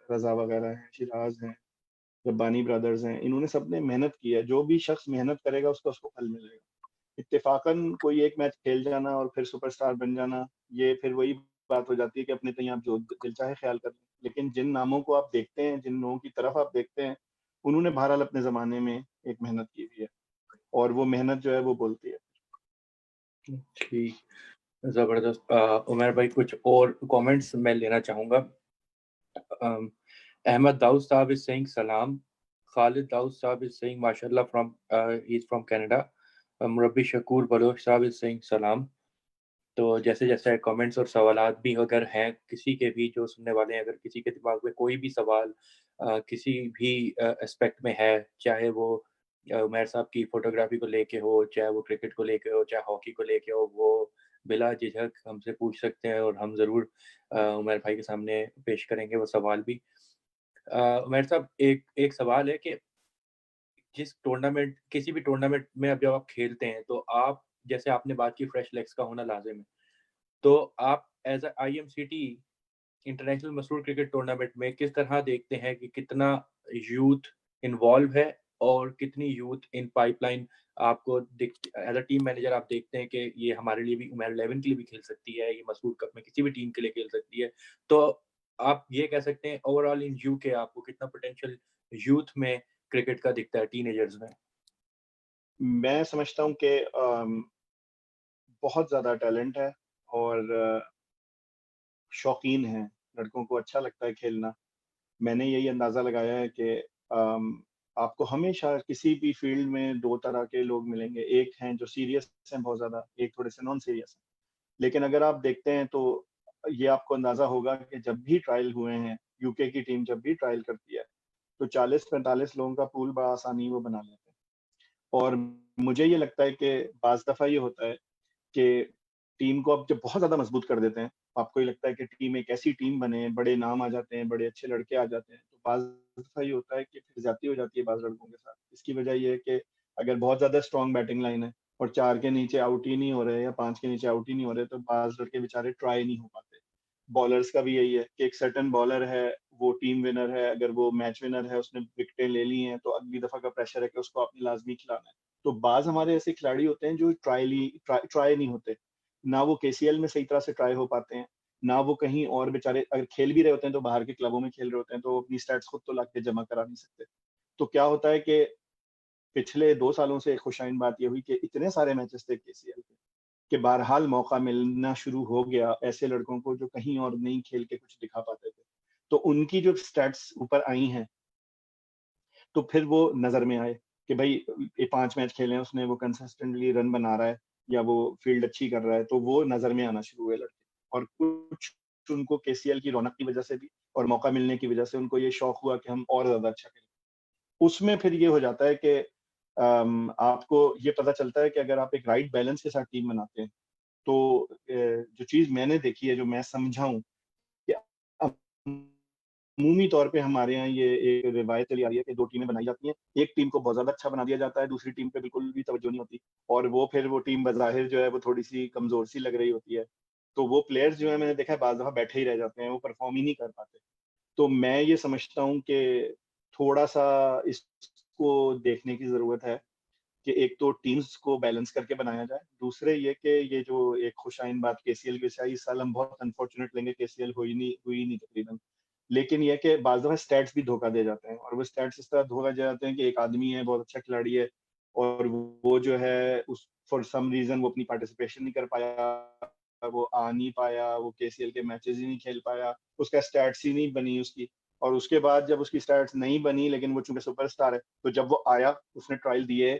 रज़ा वग़ैरह हैं, शिराज़ हैं, रब्बानी ब्रदर्स हैं, इन्होंने सबने मेहनत की है। जो भी शख्स मेहनत करेगा उसको फल मिलेगा। इत्तेफ़ाक़न कोई एक मैच खेल जाना और फिर सुपरस्टार बन जाना, ये फिर वही बात हो जाती है कि अपने तईं आप जो दिल चाहे ख़्याल कर लें। लेकिन जिन नामों को आप देखते हैं, जिन लोगों की तरफ आप देखते हैं, उन्होंने बहरहाल अपने ज़माने में एक मेहनत की हुई है और वो मेहनत जो है वो बोलती है। ठीक, ज़बरदस्त। उमर भाई कुछ और कमेंट्स मैं लेना चाहूँगा। Um, Ahmed Daud Saab is saying salam. Khalid Daud Saab is saying mashallah from he's from Canada. Murabbi Shakur Baloch Saab is saying salam. तो जैसे-जैसे कमेंट्स और सवालात भी अगर हैं किसी के भी जो सुनने वाले हैं, अगर किसी के दिमाग में कोई भी सवाल किसी भी एस्पेक्ट में है, चाहे वो उमैर साहब की फ़ोटोग्राफ़ी को लेके हो, चाहे वो क्रिकेट को लेके हो, चाहे हॉकी को लेके हो, वो बिला झिझक हमसे पूछ सकते हैं और हम ज़रूर उमैर भाई के सामने पेश करेंगे वो सवाल भी। उमैर साहब एक एक सवाल है कि जिस टूर्नामेंट किसी भी टूर्नामेंट में अब जब आप खेलते हैं, तो आप जैसे आपने बात की फ्रेश लेग्स का होना लाज़िम है। तो आप एज़ अ आईएमसीटी इंटरनेशनल मशहूर क्रिकेट टूर्नामेंट में किस तरह देखते हैं कि कितना यूथ इन्वॉल्व है और कितनी यूथ इन पाइपलाइन आपको दिख एज़ अ टीम मैनेजर आप देखते हैं कि ये हमारे लिए भी उमर 11 के लिए भी खेल सकती है, ये मशहूर कप में किसी भी टीम के लिए खेल सकती है। तो आप ये कह सकते हैं ओवरऑल इन यूके आपको कितना पोटेंशियल यूथ में क्रिकेट का दिखता है टीनेजर्स में? मैं समझता हूँ कि बहुत ज़्यादा टैलेंट है और शौकीन हैं, लड़कों को अच्छा लगता है खेलना। मैंने यही अंदाज़ा लगाया है कि आपको हमेशा किसी भी फ़ील्ड में 2 तरह के लोग मिलेंगे। एक हैं जो सीरियस हैं बहुत ज़्यादा, एक थोड़े-से नॉन सीरियस हैं। लेकिन अगर आप देखते हैं तो ये आपको अंदाज़ा होगा कि जब भी ट्रायल हुए हैं, यूके की टीम जब भी ट्रायल करती है, तो 40-45 लोगों का पूल बड़ा आसानी वो बना लेते हैं। और मुझे ये लगता है कि बाज़ दफ़ा ये होता है कि टीम को आप जब बहुत ज़्यादा मजबूत कर देते हैं, आपको ये लगता है कि टीम एक ऐसी टीम बने, बड़े नाम आ जाते हैं, बड़े अच्छे लड़के आ जाते हैं, तो बाज़ दफ़ा ये होता है कि फिर ज़्यादती हो जाती है बाज़ लड़कों के साथ। इसकी वजह ये है कि अगर बहुत ज़्यादा स्ट्रॉन्ग बैटिंग लाइन है और 4 के नीचे आउट ही नहीं हो रहे या 5 के नीचे आउट ही नहीं हो रहे, तो बाज़ लड़के बेचारे ट्राई नहीं हो पाते। बॉलर्स का भी यही है कि एक सर्टेन बॉलर है, वो टीम विनर है, अगर वो मैच विनर है, उसने विकेटें ले ली हैं, तो अगली दफ़ा का प्रेशर है कि उसको आपने लाज़मी खिलाना है। तो बाज़ हमारे ऐसे खिलाड़ी होते हैं जो ट्राई नहीं होते। ना वो केसीएल में सही तरह से ट्राई हो पाते हैं, ना वो कहीं और बेचारे अगर खेल भी रहे होते हैं तो बाहर के क्लबों में खेल रहे होते हैं, तो वो अपनी स्टैट्स खुद तो लाके जमा करा नहीं सकते। तो क्या होता है कि पिछले 2 सालों से खुशाइन बात ये हुई कि इतने सारे मैचेस थे केसीएल के, कि बहरहाल मौका मिलना शुरू हो गया ऐसे लड़कों को जो कहीं और नहीं खेल के कुछ दिखा पाते थे। तो उनकी जो स्टैट्स ऊपर आई हैं, तो फिर वो नज़र में आए कि भई ये 5 मैच खेले हैं उसने, वो कंसिस्टेंटली रन बना रहा है या वो फील्ड अच्छी कर रहा है, तो वो नज़र में आना शुरू हुए लड़के। और कुछ उनको केसीएल की रौनक की वज़ह से भी और मौका मिलने की वज़ह से उनको ये शौक हुआ कि हम और ज़्यादा अच्छा खेलें। उसमें फिर ये हो जाता है कि आपको ये पता चलता है कि अगर आप एक राइट बैलेंस के साथ टीम बनाते हैं, तो जो चीज़ मैंने देखी है, जो मैं समझा हूँ कि अमूमी तौर पे हमारे यहाँ ये एक रिवायत चली आ रही है कि 2 टीमें बनाई जाती हैं। एक टीम को बहुत ज़्यादा अच्छा बना दिया जाता है, दूसरी टीम पे बिल्कुल भी तवज्जो नहीं होती और वो फिर वो टीम बज़ाहिर जो है वो थोड़ी-सी कमज़ोर-सी लग रही होती है। तो वो प्लेयर्स जो हैं मैंने देखा है बाज़ दफ़ा बैठे ही रह जाते हैं, वो परफ़ॉर्म ही नहीं कर पाते। तो मैं ये समझता हूँ कि थोड़ा-सा इसको देखने की ज़रूरत है कि एक तो टीम्स को बैलेंस करके बनाया जाए। दूसरे ये कि ये जो एक खुशाइन बात केसीएल की वजह से आई, इस साल हम बहुत अनफॉर्चुनेट लेंगे, केसीएल हुई नहीं तकरीबन। लेकिन ये है कि बाज़ दफ़ा स्टैट्स भी धोखा दे जाते हैं और वो स्टैट्स इस तरह धोखा दे जाते हैं कि एक आदमी है, बहुत अच्छा खिलाड़ी है और वो जो है उस फॉर सम रीज़न वो अपनी पार्टिसिपेशन नहीं कर पाया, वो आ नहीं पाया, वो केसीएल के मैचेज़ ही नहीं खेल पाया, उसका स्टैट्स ही नहीं बनी उसकी और उसके बाद जब उसकी स्टैट्स नहीं बनी लेकिन वो चूँकि सुपरस्टार है, तो जब वो आया, उसने ट्रायल दिए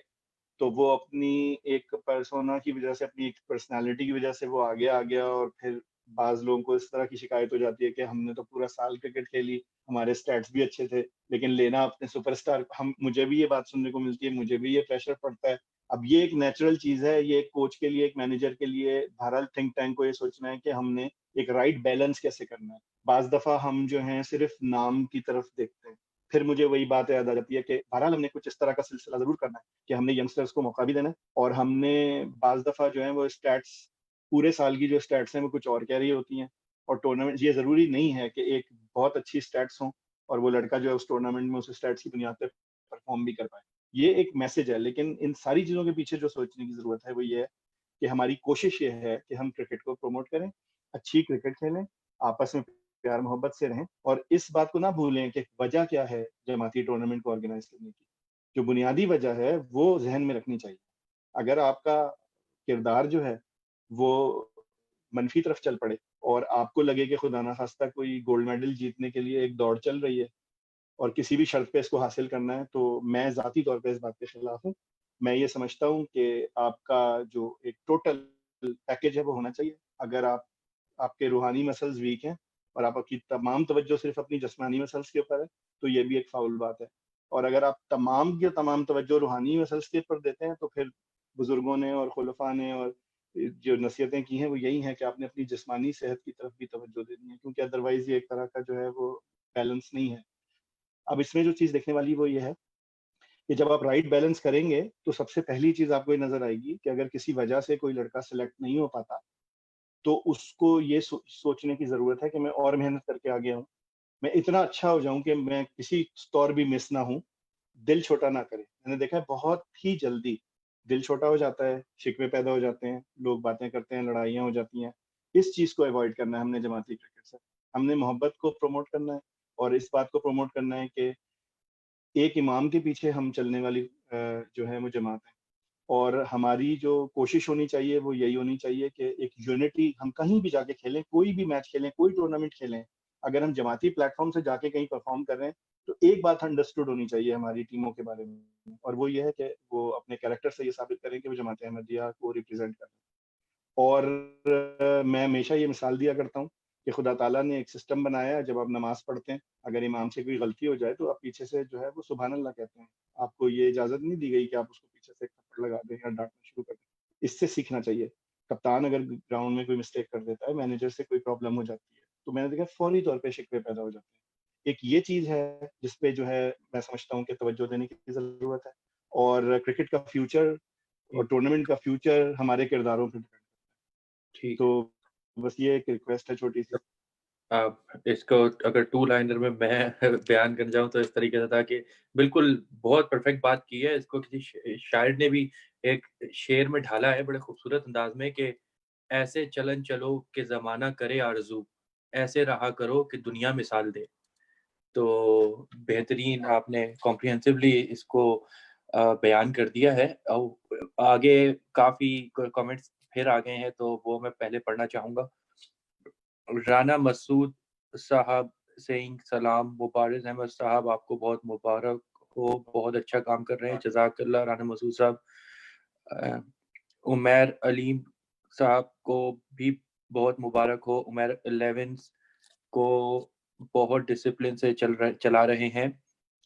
तो वो अपनी एक पर्सोना की वजह से, अपनी एक पर्सनैलिटी की वजह से वो आगे आ गया और फिर बाज़ लोगों को इस तरह की शिकायत हो जाती है कि हमने तो पूरा साल क्रिकेट खेली, हमारे स्टैट्स भी अच्छे थे, लेकिन लेना अपने सुपरस्टार हम मुझे भी ये बात सुनने को मिलती है, मुझे भी ये प्रेशर पड़ता है। अब ये एक नेचुरल चीज़ है, ये एक कोच के लिए, एक मैनेजर के लिए, बहरहाल थिंक टैंक को ये सोचना है कि हमने एक राइट बैलेंस कैसे करना है। बाज़ दफ़ा हम जो हैं सिर्फ़ नाम की तरफ देखते हैं। फिर मुझे वही बात याद आ जाती है कि बहरहाल हमने कुछ इस तरह का सिलसिला ज़रूर करना है। कि हमने यंगस्टर्स को मौका भी देना है और हमने बाज़ दफ़ा जो है वो स्टैट्स पूरे साल की जो स्टैट्स हैं वो कुछ और कह रही होती हैं और टूर्नामेंट ये ज़रूरी नहीं है कि एक बहुत अच्छी स्टैट्स हों और वो लड़का जो है उस टूर्नामेंट में उस स्टैट्स की बुनियाद पे परफ़ॉर्म भी कर पाए। ये एक मैसेज है, लेकिन इन सारी चीज़ों के पीछे जो सोचने की ज़रूरत है वो ये है कि हमारी कोशिश ये है कि हम क्रिकेट को प्रमोट करें, अच्छी क्रिकेट खेलें, आपस में प्यार-मोहब्बत से रहें और इस बात को ना भूलें कि वजह क्या है जमाती टूर्नामेंट को ऑर्गेनाइज़ करने की। जो बुनियादी वजह है, वो ज़हन में रखनी चाहिए। अगर आपका किरदार जो है, वो मनफ़ी तरफ चल पड़े और आपको लगे कि खुदा ना ख़ास्ता कोई गोल्ड मेडल जीतने के लिए एक दौड़ चल रही है और किसी भी शर्त पे इसको हासिल करना है, तो मैं ज़ाती तौर पे इस बात के खिलाफ़ हूँ। मैं ये समझता हूँ कि आपका जो एक टोटल पैकेज है, वो होना चाहिए। अगर आपके रूहानी मसल्स वीक हैं और आप आपकी तमाम तवज्जो सिर्फ़ अपनी जिस्मानी मसल्स के ऊपर है, तो ये भी एक फ़ाउल बात है। और अगर आप तमाम की तमाम तवज्जो रूहानी मसल्स के ऊपर देते हैं, तो फिर बुज़ुर्गों ने और खुलफ़ा ने और जो नसीहतें की हैं, वो यही हैं कि आपने अपनी जिस्मानी सेहत की तरफ भी तवज्जो देनी है, क्योंकि अदरवाइज़ ये एक तरह का जो है वो बैलेंस नहीं है। अब इसमें जो चीज़ देखने वाली वो ये है कि जब आप राइट बैलेंस करेंगे, तो सबसे पहली चीज़ आपको ये नज़र आएगी कि अगर किसी वजह से कोई लड़का सेलेक्ट नहीं हो पाता, तो उसको ये सोचने की ज़रूरत है कि मैं और मेहनत करके आगे आऊँ। मैं इतना अच्छा हो जाऊँ कि मैं किसी तौर भी मिस ना हूँ, दिल छोटा ना करें। मैंने देखा है बहुत ही जल्दी दिल छोटा हो जाता है, शिकवे पैदा हो जाते हैं, लोग बातें करते हैं, लड़ाइयाँ हो जाती हैं। इस चीज़ को अवॉइड करना है हमने जमाती क्रिकेट से। हमने मोहब्बत को प्रमोट करना है और इस बात को प्रमोट करना है कि एक इमाम के पीछे हम चलने वाली जो है वो जमात है। और हमारी जो कोशिश होनी चाहिए वो यही होनी चाहिए कि एक यूनिटी हम कहीं भी जाके खेलें, कोई भी मैच खेलें, कोई टूर्नामेंट खेलें, अगर हम जमाती प्लेटफ़ॉर्म से जाके कहीं परफ़ॉर्म कर रहे हैं, तो एक बात अंडरस्टूड होनी चाहिए हमारी टीमों के बारे में और वो ये है कि वो अपने कैरेक्टर से ये साबित करें कि वो जमात अहमदिया को रिप्रेज़ेंट कर रहे हैं। और मैं हमेशा ये मिसाल दिया करता हूँ कि खुदा ताला ने एक सिस्टम बनाया है, जब आप नमाज़ पढ़ते हैं, अगर इमाम से कोई गलती हो जाए, तो आप पीछे से जो है वो सुबहान अल्लाह कहते हैं। आपको ये इजाज़त नहीं दी गई कि आप उसको पीछे से एक थप्पड़ लगा दें या डाँटना शुरू कर दें। इससे सीखना चाहिए। कप्तान अगर ग्राउंड में कोई मिस्टेक कर देता है, मैनेजर से कोई प्रॉब्लम हो जाती है, तो मैंने देखा फौरी तौर पे शिकवे पैदा हो जाते हैं। एक ये चीज़ है, जिस पे जो है मैं समझता हूँ कि तवज्जो देने की ज़रूरत है और क्रिकेट का फ्यूचर और ठीक टूर्नामेंट का फ्यूचर हमारे किरदारों पे डिपेंड। ठीक तो है। बस ये एक रिक्वेस्ट है छोटी-सी। आप इसको अगर टू लाइनर में मैं बयान कर जाऊँ तो इस तरीके से था कि बिल्कुल बहुत परफेक्ट बात की है। इसको किसी शायर ने भी एक शेर में ढाला है बड़े खूबसूरत अंदाज में कि ऐसे चलन चलो कि ज़माना करे आरज़ू, ऐसे रहा करो कि दुनिया मिसाल दे। तो बेहतरीन आपने कॉम्प्रिहेंसिवली इसको बयान कर दिया है। आगे काफ़ी क कमेंट्स फिर आ गए हैं, तो वो मैं पहले पढ़ना चाहूँगा। राना मसूद साहब सेइंग सलाम, मुबारिज़ अहमद साहब आपको बहुत मुबारक हो, बहुत अच्छा काम कर रहे हैं, जज़ाकल्लाह राना मसूद साहब। अ, उमैर अलीम साहब को भी बहुत मुबारक हो, उमैर 11 को बहुत डिसिप्लिन से चला रहे हैं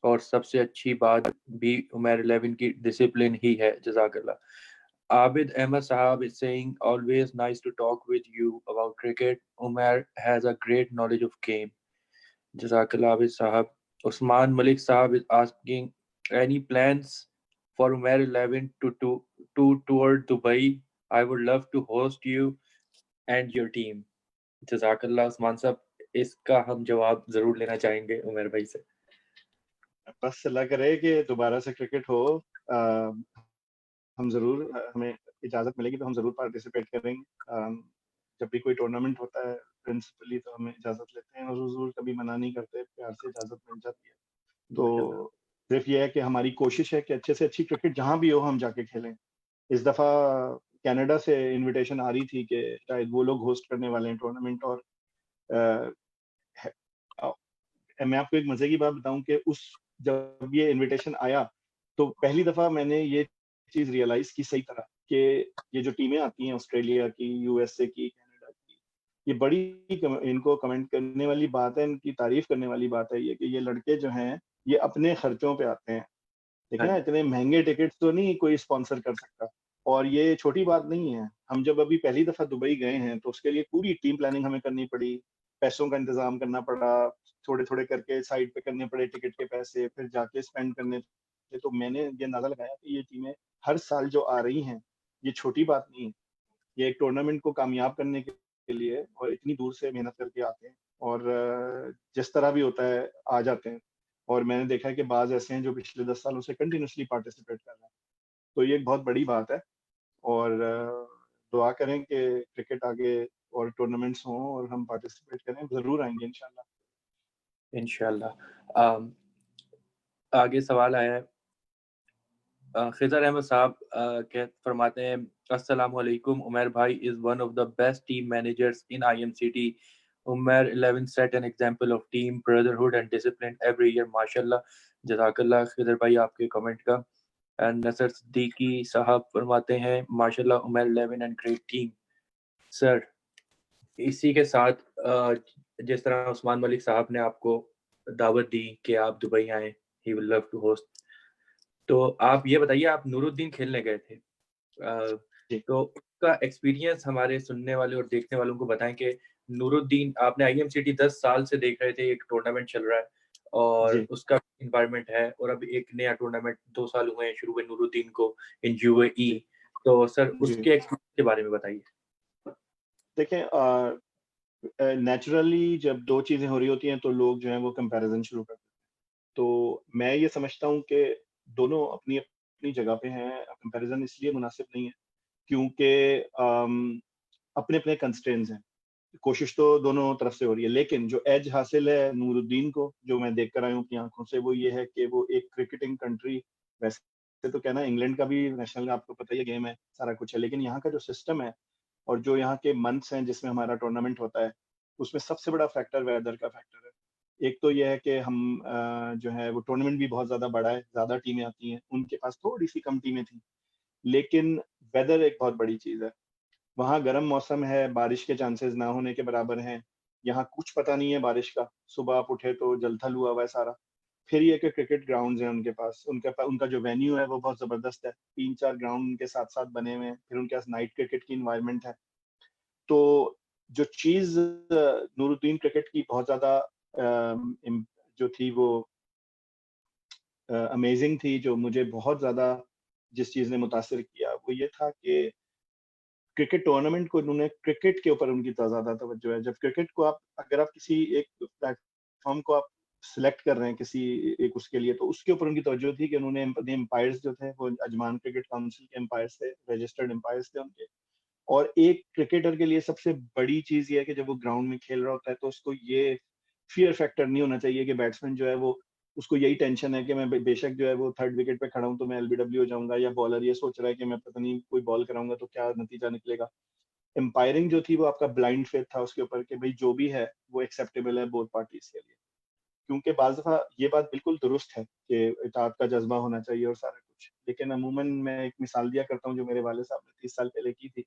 और सबसे अच्छी बात भी उमैर 11 की डिसिप्लिन ही है, जज़ाकल्लाह। आबिद अहमद साहब is saying always nice to talk with you about cricket. Umair has a great knowledge of game. Jazakallah Abid Sahab. Usman Malik Sahab is asking any plans for Umair 11 to tour Dubai. I would love to host you and your team. Jazakallah Usman साहब, इसका हम जवाब ज़रूर लेना चाहेंगे उमर भाई से। बस अल्लाह करे कि दोबारा से क्रिकेट हो। हम ज़रूर हमें इजाज़त मिलेगी तो हम ज़रूर पार्टिसिपेट करेंगे। जब भी कोई टूर्नामेंट होता है प्रिंसिपली तो हमें इजाज़त लेते हैं और हुज़ूर कभी मना नहीं करते, प्यार से इजाज़त मिल जाती है। माशाल्लाह। तो सिर्फ़ ये है कि हमारी कोशिश है कि अच्छे से अच्छी क्रिकेट जहाँ भी हो हम जाके खेलें। इस दफ़ा कनाडा से इन्विटेशन आ रही थी कि शायद वो लोग होस्ट करने वाले हैं टूर्नामेंट और अ, है मैं आपको एक मज़े की बात बताऊँ कि उस जब ये इन्विटेशन आया, तो पहली दफ़ा मैंने ये चीज़ रियलाइज़ की सही तरह कि ये जो टीमें आती हैं ऑस्ट्रेलिया की, यूएसए की, कनाडा की, ये बड़ी इनको कमेंट करने वाली बात है, इनकी तारीफ़ करने वाली बात है ये कि ये लड़के जो हैं, ये अपने खर्चों पे आते हैं। हाँ देखिए ना, जी, इतने महँगे टिकट्स तो नहीं कोई स्पॉन्सर कर सकता और ये छोटी बात नहीं है। हम जब अभी पहली दफ़ा दुबई गए हैं, तो उसके लिए पूरी टीम प्लानिंग हमें करनी पड़ी, पैसों का इंतज़ाम करना पड़ा, थोड़े-थोड़े करके साइड पे करने पड़े टिकट के पैसे, फिर जाके स्पेंड करने थे। तो मैंने ये अंदाज़ा लगाया कि ये टीमें हर साल जो आ रही हैं, ये छोटी बात नहीं है। ये एक टूर्नामेंट को कामयाब करने के लिए और इतनी दूर से मेहनत करके आते हैं और जिस तरह भी होता है, आ जाते हैं। और मैंने देखा है कि बाज़ ऐसे हैं जो पिछले 10 सालों से कंटिन्यूअसली पार्टिसिपेट कर रहे हैं। तो ये एक बहुत बड़ी बात है और दुआ करें कि क्रिकेट आगे और टूर्नामेंट्स हों और हम पार्टिसिपेट करें, ज़रूर आएँगे इंशाल्लाह। इंशाल्लाह। आगे सवाल आया है। खिज़र अहमद साहब फरमाते हैं, अस्सलाम वालेकुम, उमैर भाई is one of the best team managers in IMCT. Umair 11 set an example of team brotherhood and discipline every year, माशाल्लाह। जज़ाकल्लाह खिज़र भाई आपके कमेंट का। एंड नसर सिद्दीकी साहब फरमाते हैं, माशाल्लाह Umair 11 and great team. Sir, इसी के साथ जिस तरह उस्मान मलिक साहब ने आपको दावत दी कि आप दुबई आएँ, he will love to host. तो आप ये बताइए, आप नूरुद्दीन खेलने गए थे। जी, तो उसका एक्सपीरियंस हमारे सुनने वाले और देखने वालों को बताएँ कि नूरुद्दीन आपने आईएमसीटी 10 साल से देख रहे थे, एक टूर्नामेंट चल रहा है और जी, उसका एनवायरनमेंट है और अब एक नया टूर्नामेंट 2 साल हुए हैं शुरू हुए नूरुद्दीन को इन यूएई। जी, तो सर जी। उसके एक्सपीरियंस के बारे में बताइए? देखें नेचुरली जब 2 चीज़ें हो रही होती हैं, तो लोग जो हैं वो कंपैरिज़न शुरू कर देते हैं। तो मैं ये समझता हूँ कि दोनों अपनी-अपनी जगह पे हैं, कंपैरिज़न इसलिए मुनासिब नहीं है क्योंकि अपने-अपने कंस्ट्रेंट्स हैं। कोशिश तो दोनों तरफ से हो रही है, लेकिन जो एज हासिल है नूरुद्दीन को, जो मैं देख कर आया हूँ अपनी आँखों से, वो ये है कि वो एक क्रिकेटिंग कंट्री वैसे तो क्या है ना इंग्लैंड का भी नेशनल आपको पता ही है गेम है, सारा कुछ है, लेकिन यहाँ का जो सिस्टम है और जो यहाँ के मंथ्स हैं जिसमें हमारा टूर्नामेंट होता है, उसमें सबसे बड़ा फैक्टर वेदर का फैक्टर है। एक तो ये है कि हम जो है वो टूर्नामेंट भी बहुत ज़्यादा बड़ा है, ज़्यादा टीमें आती हैं, उनके पास थोड़ी-सी कम टीमें थी, लेकिन वेदर एक बहुत बड़ी चीज़ है। वहाँ गर्म मौसम है, बारिश के चांसेस ना होने के बराबर हैं। यहाँ कुछ पता नहीं है बारिश का, सुबह आप उठे तो जल-थल हुआ हुआ है सारा। फिर ये कि क्रिकेट ग्राउंड्स हैं उनके पास, उनका जो वेन्यू है वो बहुत ज़बरदस्त है। 3-4 ग्राउंड उनके साथ-साथ बने हुए हैं, फिर उनके पास नाइट क्रिकेट की एनवायरनमेंट है। तो जो चीज़ नूरुद्दीन क्रिकेट की बहुत ज़्यादा इम जो थी वो अमेज़िंग थी, जो मुझे बहुत ज़्यादा जिस चीज़ ने मुतासिर किया, वो ये था कि क्रिकेट टूर्नामेंट को उन्होंने क्रिकेट के ऊपर उनकी ज़्यादा तवज्जो है। जब क्रिकेट को आप अगर आप किसी एक प्लेटफ़ॉर्म को आप सिलेक्ट कर रहे हैं किसी एक उसके लिए, तो उसके ऊपर उनकी तवज्जो थी कि उन्होंने अपने एम्पायर्स जो थे, वो अजमान क्रिकेट काउंसिल के एम्पायर्स थे, रजिस्टर्ड एम्पायर्स थे उनके। और एक क्रिकेटर के लिए सबसे बड़ी चीज़ ये है कि जब वो ग्राउंड में खेल रहा होता है, तो उसको ये फ़ियर फैक्टर नहीं होना चाहिए कि बैट्समैन जो है वो उसको यही टेंशन है कि मैं बेशक जो है वो थर्ड विकेट पे खड़ा हूँ, तो मैं एलबीडब्ल्यू हो जाऊँगा, या बॉलर ये सोच रहा है कि मैं पता नहीं कोई बॉल कराऊँगा तो क्या नतीजा निकलेगा। एम्पायरिंग जो थी वो आपका ब्लाइंड फेथ था उसके ऊपर कि भई जो भी है, वो एक्सेप्टेबल है बोथ पार्टीज़ के लिए। क्योंकि बाज़ दफ़ा ये बात बिल्कुल दुरुस्त है कि इताअत का जज़्बा होना चाहिए और सारा कुछ। लेकिन अमूमन मैं एक मिसाल दिया करता हूँ जो मेरे वालिद साहब ने 30 साल पहले की थी,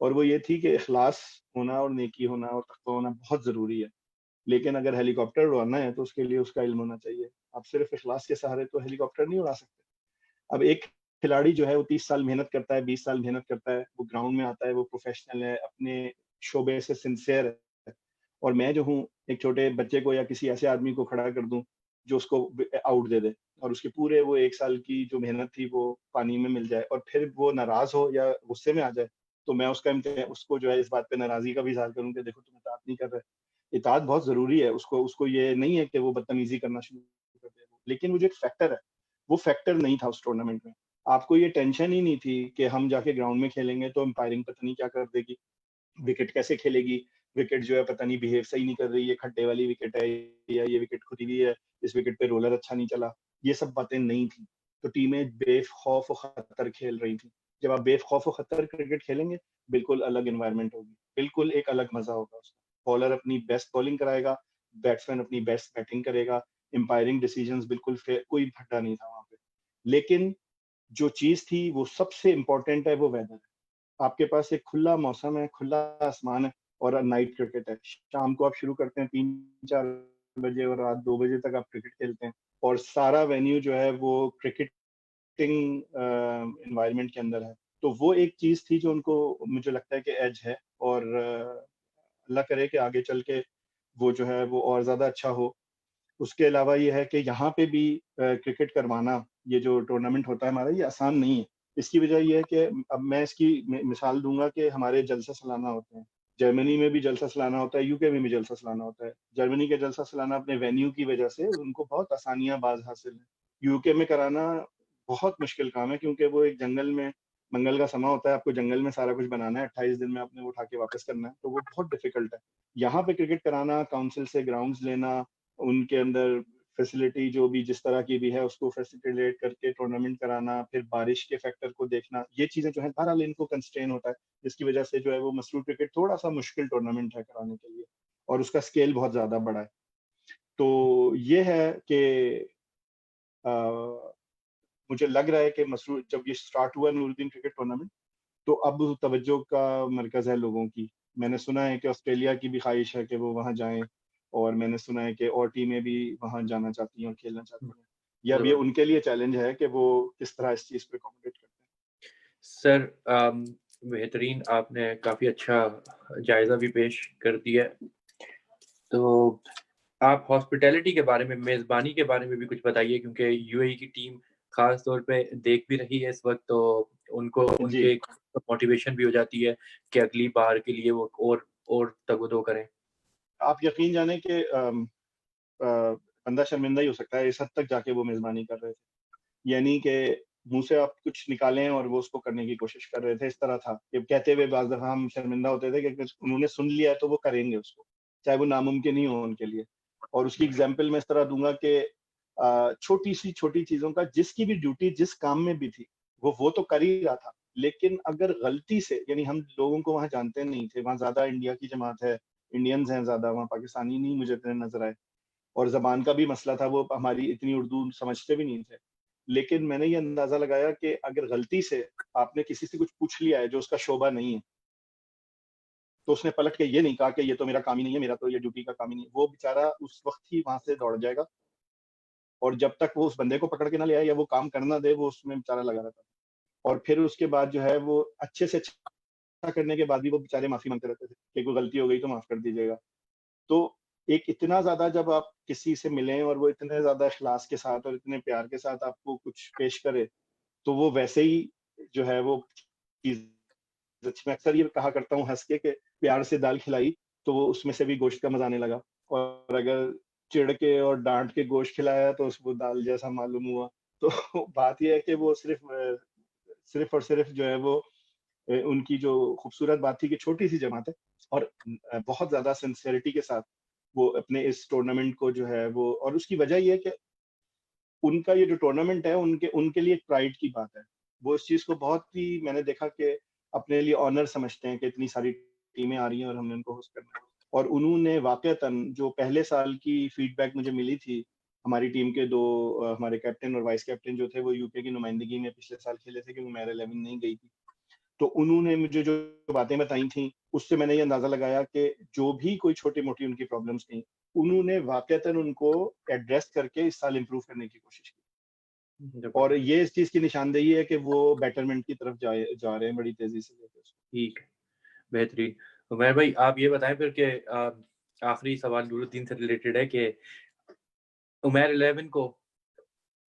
और वो ये थी कि इखलास होना और नेकी होना और तक़वा होना बहुत ज़रूरी है। लेकिन अगर हेलीकॉप्टर उड़ाना है तो उसके लिए उसका इल्म होना चाहिए। आप सिर्फ़ इखलास के सहारे तो हेलीकॉप्टर नहीं उड़ा सकते। अब एक खिलाड़ी जो है वो 30 साल मेहनत करता है, 20 साल मेहनत करता है, वो ग्राउंड में आता है, वो प्रोफ़ेशनल है, अपने शोबे से सिंसियर है। और मैं जो हूँ, एक छोटे बच्चे को या किसी ऐसे आदमी को खड़ा कर दूँ, जो उसको आउट दे दे, और उसके पूरे वो 1 साल की जो मेहनत थी वो पानी में मिल जाए, और फिर वो नाराज़ हो या गुस्से में आ जाए, तो मैं उसको जो है इस बात पे नाराज़गी का भी इज़हार करूँ कि देखो तुम इताअत नहीं कर रहे। इताअत बहुत ज़रूरी है, उसको उसको ये नहीं है कि वो बदतमीज़ी करना शुरू कर दे। लेकिन वो जो एक फैक्टर है, वो फैक्टर नहीं था उस टूर्नामेंट में। आपको ये टेंशन ही नहीं थी कि हम जाके ग्राउंड में खेलेंगे तो अंपायरिंग पता नहीं क्या कर देगी, विकेट कैसे खेलेगी, विकेट जो है पता नहीं बिहेव सही नहीं कर रही है, खड्डे वाली विकेट है या ये विकेट खुदी हुई है, इस विकेट पे रोलर अच्छा नहीं चला, ये सब बातें नहीं थी। तो टीमें बेखौफ व खतर खेल रही थी। जब आप बेखौफ व खतर क्रिकेट खेलेंगे, बिल्कुल अलग एनवायरनमेंट होगी, बिल्कुल एक अलग मज़ा होगा उसका। बॉलर अपनी बेस्ट बॉलिंग कराएगा, बैट्समैन अपनी बेस्ट बैटिंग करेगा, अंपायरिंग डिसीजंस बिल्कुल फेयर, कोई भड्डा नहीं था वहाँ पे। लेकिन जो चीज़ थी वो सबसे इम्पोर्टेंट है, वो वेदर है। आपके पास एक खुला मौसम है, खुला आसमान है, और नाइट क्रिकेट है। शाम को आप शुरू करते हैं 3-4 बजे और रात 2 बजे तक आप क्रिकेट खेलते हैं, और सारा वेन्यू जो है वो क्रिकेटिंग एनवायरनमेंट के अंदर है। तो वो एक चीज़ थी जो उनको, मुझे लगता है कि एज है, और अल्लाह करे कि आगे चल के वो जो है वो और ज़्यादा अच्छा हो। उसके अलावा ये है कि यहाँ पे भी क्रिकेट करवाना, ये जो टूर्नामेंट होता है हमारा, ये आसान नहीं है। इसकी वजह ये है कि अब मैं इसकी मिसाल दूँगा कि हमारे जलसा सालाना होते हैं। जर्मनी में भी जलसा सालाना होता है, यूके में भी जलसा सालाना होता है। जर्मनी के जलसा सालाना अपने वेन्यू की वजह से उनको बहुत आसानियाँ बाज़ हासिल हैं। यूके में कराना बहुत मुश्किल काम है, क्योंकि वो एक जंगल में, मंगल का समा होता है, आपको जंगल में सारा कुछ बनाना है, 28 दिन में आपने वो उठा के वापस करना है, तो वो बहुत डिफ़िकल्ट है। यहाँ पे क्रिकेट कराना, काउंसिल से ग्राउंड्स लेना, उनके अंदर फैसिलिटी जो भी जिस तरह की भी है उसको फैसिलिटेट करके टूर्नामेंट कराना, फिर बारिश के फैक्टर को देखना, ये चीज़ें जो है बहरहाल इनको कंस्ट्रेन होता है, जिसकी वजह से जो है वो मसरूफ़ क्रिकेट थोड़ा-सा मुश्किल टूर्नामेंट है कराने के लिए, और उसका स्केल बहुत ज़्यादा बड़ा है। तो ये है कि अ, मुझे लग रहा है कि मसरूफ़ जब ये स्टार्ट हुआ नूरुद्दीन क्रिकेट टूर्नामेंट, तो अब तवज्जो का मरकज़ है लोगों की। मैंने सुना है कि ऑस्ट्रेलिया की भी ख़्वाहिश है कि वो वहाँ जाएँ, और मैंने सुना है कि और टीमें भी वहाँ जाना चाहती हैं और खेलना चाहती हैं। या अब ये ज़बरदस्त। उनके लिए चैलेंज है कि वो किस तरह इस चीज़ पे अकोमोडेट करते हैं। सर बेहतरीन, आपने काफ़ी अच्छा जायज़ा भी पेश कर दिया है। तो आप हॉस्पिटैलिटी के बारे में, मेज़बानी के बारे में भी कुछ बताइए, क्योंकि यूएई की टीम ख़ास तौर पे देख भी रही है इस वक़्त, तो उनको जी, उनके मोटिवेशन भी हो जाती है कि अगली बार के लिए वो और तगो-दो करें। आप यकीन जानें कि अ, बंदा शर्मिंदा ही हो सकता है, इस हद तक जाके वो मेज़बानी कर रहे थे। यानी कि मुँह से आप कुछ निकालें और वो उसको करने की कोशिश कर रहे थे, इस तरह था कि कहते हुए बाज़ दफ़ा हम शर्मिंदा होते थे कि अगर उन्होंने सुन लिया है तो वो करेंगे उसको, चाहे वो नामुमकिन ही हो उनके लिए। और उसकी एग्ज़ाम्पल मैं इस तरह दूँगा कि छोटी-सी छोटी चीज़ों का, जिसकी भी ड्यूटी जिस काम में भी थी, वो तो कर ही रहा था। लेकिन अगर गलती से, यानी हम लोगों को वहाँ जानते नहीं थे, वहाँ ज़्यादा इंडिया की जमात है, इंडियंस हैं ज़्यादा, वहाँ पाकिस्तानी नहीं मुझे इतने नज़र आए। और ज़बान का भी मसला था, वो हमारी इतनी उर्दू समझते भी नहीं थे। लेकिन मैंने ये अंदाज़ा लगाया कि अगर गलती से आपने किसी से कुछ पूछ लिया है जो उसका शोबा नहीं है, तो उसने पलट के ये नहीं कहा कि ये तो मेरा काम ही नहीं है, मेरा तो ये ड्यूटी का काम ही नहीं है। वो बेचारा उस वक़्त ही वहाँ से दौड़ जाएगा, और जब तक वो उस बंदे को पकड़ के ना ले आए या वो काम कर ना दे, वो उसमें बेचारा लगा रहता है। और फिर उसके बाद जो है वो अच्छे से अच्छा करने के बाद भी वो बेचारे माफ़ी माँगते रहते थे कि कोई गलती हो गई तो माफ़ कर दीजिएगा। तो एक इतना ज़्यादा जब आप किसी से मिलें और वो इतने ज़्यादा इख़लास के साथ और इतने प्यार के साथ आपको कुछ पेश करे, तो वो वैसे ही जो है वो चीज़ अच्छी, मैं अक्सर ये कहा करता हूँ हँस के कि प्यार से दाल खिलाई, तो वो उसमें से भी गोश्त का मज़ा आने लगा, और अगर चिढ़ के और डाँट के गोश्त खिलाया तो उसको दाल जैसा मालूम हुआ। तो बात ये है कि वो सिर्फ़ और सिर्फ़ जो है वो उनकी जो खूबसूरत बात थी कि छोटी सी जमात है और बहुत ज्यादा सिंसियरिटी के साथ वो अपने इस टूर्नामेंट को जो है वो, और उसकी वजह ये है कि उनका ये जो टूर्नामेंट है उनके उनके लिए एक प्राइड की बात है। वो इस चीज़ को बहुत ही, मैंने देखा कि अपने लिए ऑनर समझते हैं कि इतनी सारी टीमें आ रही हैं और हमने उनको होस्ट करना है। और उन्होंने वाक़तन जो पहले साल की फीडबैक मुझे मिली थी, हमारी टीम के 2 हमारे कैप्टन और वाइस कैप्टन जो थे वो यूके की नुमाइंदगी में पिछले साल खेले थे क्योंकि मेरा 11 नहीं गई थी। तो उन्होंने मुझे जो बातें बताई थी, उससे मैंने ये अंदाज़ा लगाया कि जो भी कोई छोटी-मोटी उनकी प्रॉब्लम्स थी, उन्होंने वाक़तन उनको एड्रेस करके इस साल इम्प्रूव करने की कोशिश की। और जबरदस्त। ये इस चीज़ की निशानदेही है कि वो बेटरमेंट की तरफ जा रहे हैं बड़ी तेज़ी से लेके उसको। ठीक है, बेहतरीन। उमर भाई आप ये बताएँ फिर कि आखिरी सवाल नूरुद्दीन से रिलेटेड है कि उमर 11 को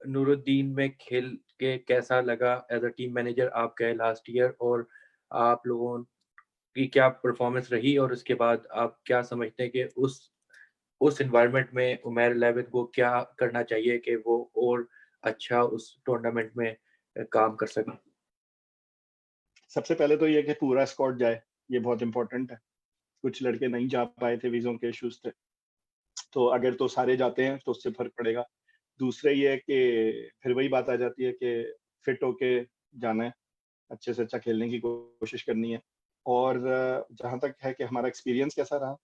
नूरुद्दीन में खेल के कैसा लगा? एज़ अ टीम मैनेजर आप गए लास्ट ईयर और आप लोगों की क्या परफ़ॉर्मेंस रही और उसके बाद आप क्या समझते हैं कि उस एनवायरनमेंट में उमर 11 को क्या करना चाहिए कि वो और अच्छा उस टूर्नामेंट में काम कर सकें? सबसे पहले तो ये कि पूरा स्क्वाड जाए, ये बहुत इम्पोर्टेंट है। कुछ लड़के नहीं जा पाए थे, वीज़ों के इश्यूज़ थे। तो अगर तो सारे जाते हैं तो उससे फ़र्क पड़ेगा। दूसरा ये है कि फिर वही बात आ जाती है कि फिट होके जाना है, अच्छे से अच्छा खेलने की कोशिश करनी है। और जहाँ तक है कि हमारा एक्सपीरियंस कैसा रहा,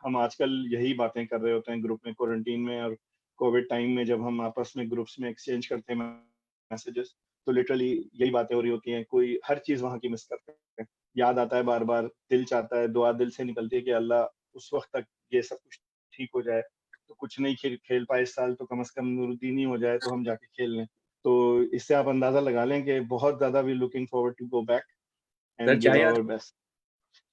हम आजकल यही बातें कर रहे होते हैं ग्रुप में, क्वारंटीन में और कोविड टाइम में जब हम आपस में ग्रुप्स में एक्सचेंज करते हैं मैसेजेस, तो लिटरली यही बातें हो रही होती हैं। कोई हर चीज़ वहाँ की मिस करते हैं। याद आता है बार-बार, दिल चाहता है, दुआ दिल से निकलती है कि अल्लाह उस वक़्त तक ये सब कुछ ठीक हो जाए। तो कुछ नहीं खेल खेल पाए इस साल तो कम से कम नूरुद्दीन ही हो जाए तो हम जाके खेल लें। तो इससे आप अंदाज़ा लगा लें कि बहुत ज़्यादा we looking forward to go back sir and give chai a our best.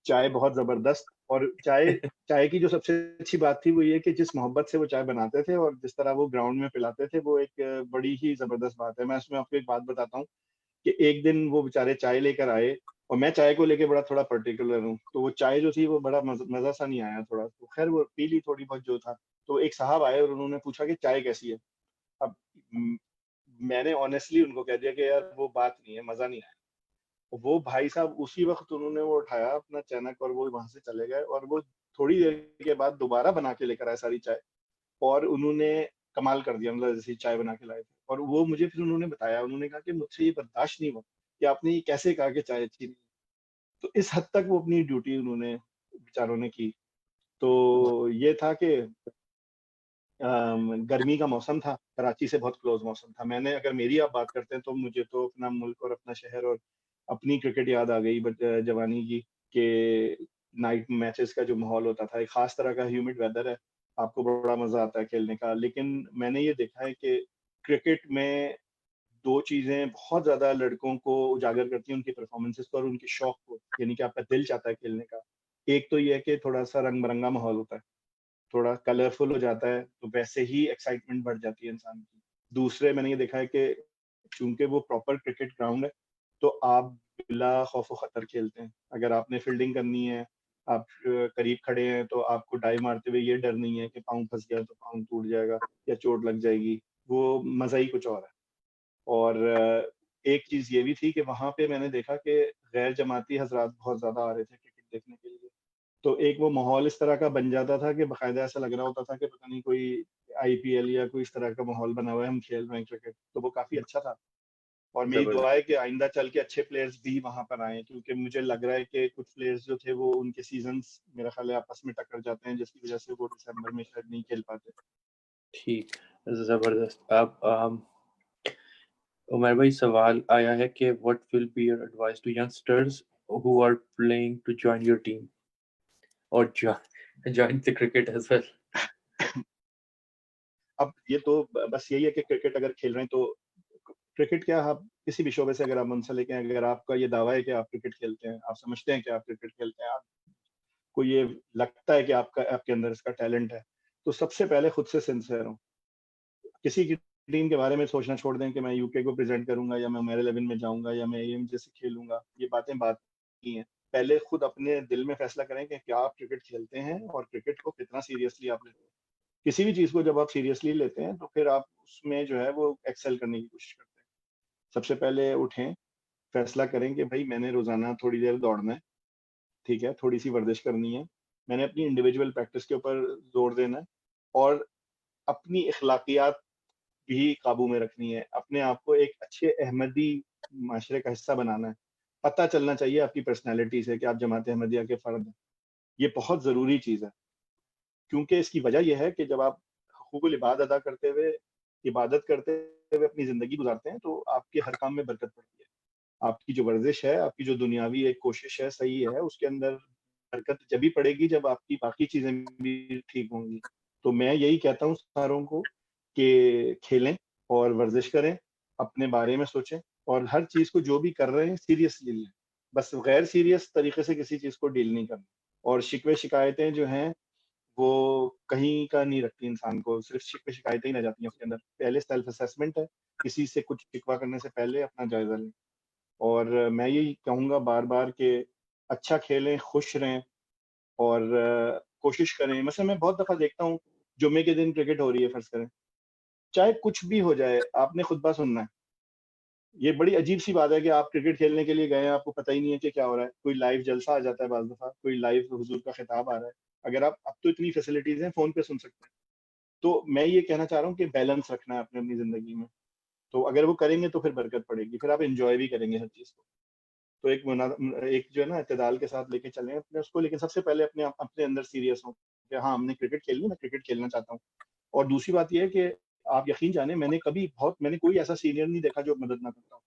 चाय बहुत ज़बरदस्त, और चाय चाय की जो सबसे अच्छी बात थी वो ये कि जिस मोहब्बत से वो चाय बनाते थे और जिस तरह वो ग्राउंड में पिलाते थे, वो एक बड़ी ही ज़बरदस्त बात है। मैं इसमें आपको एक बात बताता हूँ कि एक दिन वो बेचारे चाय लेकर आए और मैं चाय को लेके बड़ा थोड़ा पर्टिकुलर हूँ। तो वो चाय जो थी वो बड़ा मज़ा सा नहीं आया थोड़ा। तो ख़ैर वो पी ली थोड़ी बहुत जो था। तो एक साहब आए और उन्होंने पूछा कि चाय कैसी है? अब मैंने ऑनेस्टली उनको कह दिया कि यार वो बात नहीं है, मज़ा नहीं आया। वो भाई साहब उसी वक़्त उन्होंने वो उठाया अपना चैनक और वो वहाँ से चले गए और वो थोड़ी देर के बाद दोबारा बना के लेकर आए सारी चाय, और उन्होंने कमाल कर दिया, मतलब जैसी चाय बना के लाए थे। और वो मुझे फिर उन्होंने बताया, उन्होंने कहा कि मुझसे ये बर्दाश्त नहीं हुआ कि आपने ये कैसे कहा कि चाय अच्छी नहीं है। तो इस हद तक वो अपनी ड्यूटी उन्होंने बेचारों ने की। तो ये था कि गर्मी का मौसम था, कराची से बहुत क्लोज़ मौसम था। मैंने, अगर मेरी आप बात करते हैं तो मुझे तो अपना मुल्क और अपना शहर और अपनी क्रिकेट याद आ गई जवानी की, कि नाइट मैचेस का जो माहौल होता था, एक ख़ास तरह का ह्यूमिड वेदर है, आपको बड़ा मज़ा आता है खेलने का। लेकिन मैंने ये देखा है कि क्रिकेट में 2 चीज़ें बहुत ज़्यादा लड़कों को उजागर करती हैं, उनकी परफ़ॉर्मेंसेज़ को और उनके शौक को, यानी कि आपका दिल चाहता है खेलने का। एक तो ये है कि थोड़ा-सा रंग-बिरंगा माहौल होता है। थोड़ा कलरफुल हो जाता है, तो वैसे ही एक्साइटमेंट बढ़ जाती है इंसान की। दूसरे मैंने ये देखा है कि चूँकि वो प्रॉपर क्रिकेट ग्राउंड है, तो आप बिला खौफ़ व ख़तर खेलते हैं। अगर आपने फ़ील्डिंग करनी है, आप करीब खड़े हैं, तो आपको डाई मारते हुए ये डर नहीं है कि पाँव फँस गया तो पाँव टूट जाएगा या चोट लग जाएगी। वो मज़ा ही कुछ और है। और एक चीज़ ये भी थी कि वहाँ पे मैंने देखा कि गैर जमाती हज़रात बहुत ज़्यादा आ रहे थे क्रिकेट देखने के लिए। तो एक वो माहौल इस तरह का बन जाता था कि बाकायदा ऐसा लग रहा होता था कि पता नहीं कोई आईपीएल या कोई इस तरह का माहौल बना हुआ है, हम खेल रहे हैं क्रिकेट, तो वो काफ़ी अच्छा था। और मेरी दुआ ज़बरदस्त। है कि आइंदा चल के अच्छे प्लेयर्स भी वहाँ पर आएँ, क्योंकि मुझे लग रहा है कि कुछ प्लेयर्स जो थे वो उनके सीज़न्स मेरा ख़्याल है आपस में टक्कर जाते हैं, जिसकी वज़ह से वो दिसंबर में शायद नहीं खेल पाते। ठीक, ज़बरदस्त। अब उमर भाई सवाल आया है कि what will be your advice to youngsters who are playing to join your team और join the cricket as well? अब ये तो बस यही है कि क्रिकेट अगर खेल रहे हैं तो क्रिकेट क्या, आप किसी भी शोबे से अगर आप मुंसलिक हैं, अगर आपका ये दावा है कि आप क्रिकेट खेलते हैं, आप समझते हैं कि आप क्रिकेट खेलते हैं, आपको ये लगता है कि आपका आपके अंदर इसका टैलेंट है, तो सबसे पहले खुद से सिंसियर हों। किसी की टीम के बारे में सोचना छोड़ दें कि मैं यूके को प्रेज़ेंट करूँगा या मैं मेरे 11 में जाऊँगा या मैं एएमजे से खेलूँगा, ये बातें बात की हैं। पहले खुद अपने दिल में फैसला करें कि क्या आप क्रिकेट खेलते हैं और क्रिकेट को कितना सीरियसली आप लेते हैं। किसी भी चीज़ को जब आप सीरियसली लेते हैं, तो फिर आप उसमें जो है वो एक्सेल करने की कोशिश करते हैं। सबसे पहले उठें, फैसला करें कि भाई मैंने रोज़ाना थोड़ी देर दौड़ना है, ठीक है? थोड़ी-सी वर्जिश करनी है। मैंने अपनी इंडिविजुअल प्रैक्टिस के ऊपर ज़ोर देना है और अपनी अखलाकियात भी काबू में रखनी है। अपने आप को एक अच्छे अहमदी माशरे का हिस्सा बनाना है। पता चलना चाहिए आपकी पर्सनैलिटी से कि आप जमात अहमदिया के फ़र्द हैं। ये बहुत ज़रूरी चीज़ है, क्योंकि इसकी वजह ये है कि जब आप हुकूकुल इबाद अदा करते हुए, इबादत करते हुए अपनी ज़िंदगी गुज़ारते हैं, तो आपके हर काम में बरकत पड़ती है। आपकी जो वर्ज़िश है, आपकी जो दुनियावी एक कोशिश है, सही है, उसके अंदर बरकत जभी पड़ेगी जब आपकी बाकी चीज़ें भी ठीक होंगी। तो मैं यही कहता हूँ सारों को कि खेलें और वर्ज़िश करें, अपने बारे में सोचें और हर चीज़ को जो भी कर रहे हैं सीरियसली लें। बस गैर सीरियस तरीके से किसी चीज़ को डील नहीं करना। और शिकवे-शिकायतें जो हैं, वो कहीं का नहीं रखती इंसान को, सिर्फ़ शिकवे-शिकायतें ही रह जाती हैं उसके अंदर। पहले सेल्फ असेसमेंट है, किसी से कुछ शिकवा करने से पहले अपना जायज़ा लें। और मैं यही कहूँगा बार-बार कि अच्छा खेलें, खुश रहें और कोशिश करें। मतलब मैं बहुत दफ़ा देखता हूँ, जुम्मे के दिन क्रिकेट हो रही है फ़र्ज़ करें, चाहे कुछ भी हो जाए, आपने खुतबा सुनना है। ये बड़ी अजीब-सी बात है कि आप क्रिकेट खेलने के लिए गए हैं, आपको पता ही नहीं है कि क्या हो रहा है। कोई लाइव जलसा आ जाता है बाज़ दफ़ा, कोई लाइव हुज़ूर का खिताब आ रहा है। अगर आप अब तो इतनी फ़ैसिलिटीज़ हैं, फ़ोन पे सुन सकते हैं। तो मैं ये कहना चाह रहा हूँ कि बैलेंस रखना है आपने अपनी ज़िंदगी में। तो अगर वो करेंगे तो फिर बरकत पड़ेगी, फिर आप एन्जॉय भी करेंगे हर चीज़ को। तो एक जो है ना इत्तेदाल के साथ लेके चलें अपने उसको, लेकिन सबसे पहले अपने अंदर सीरियस हों कि हाँ, हमने क्रिकेट खेलनी है, मैं क्रिकेट खेलना चाहता हूँ। और दूसरी बात ये है कि आप यकीन जानें, मैंने कोई ऐसा सीनियर नहीं देखा जो मदद ना करता हो।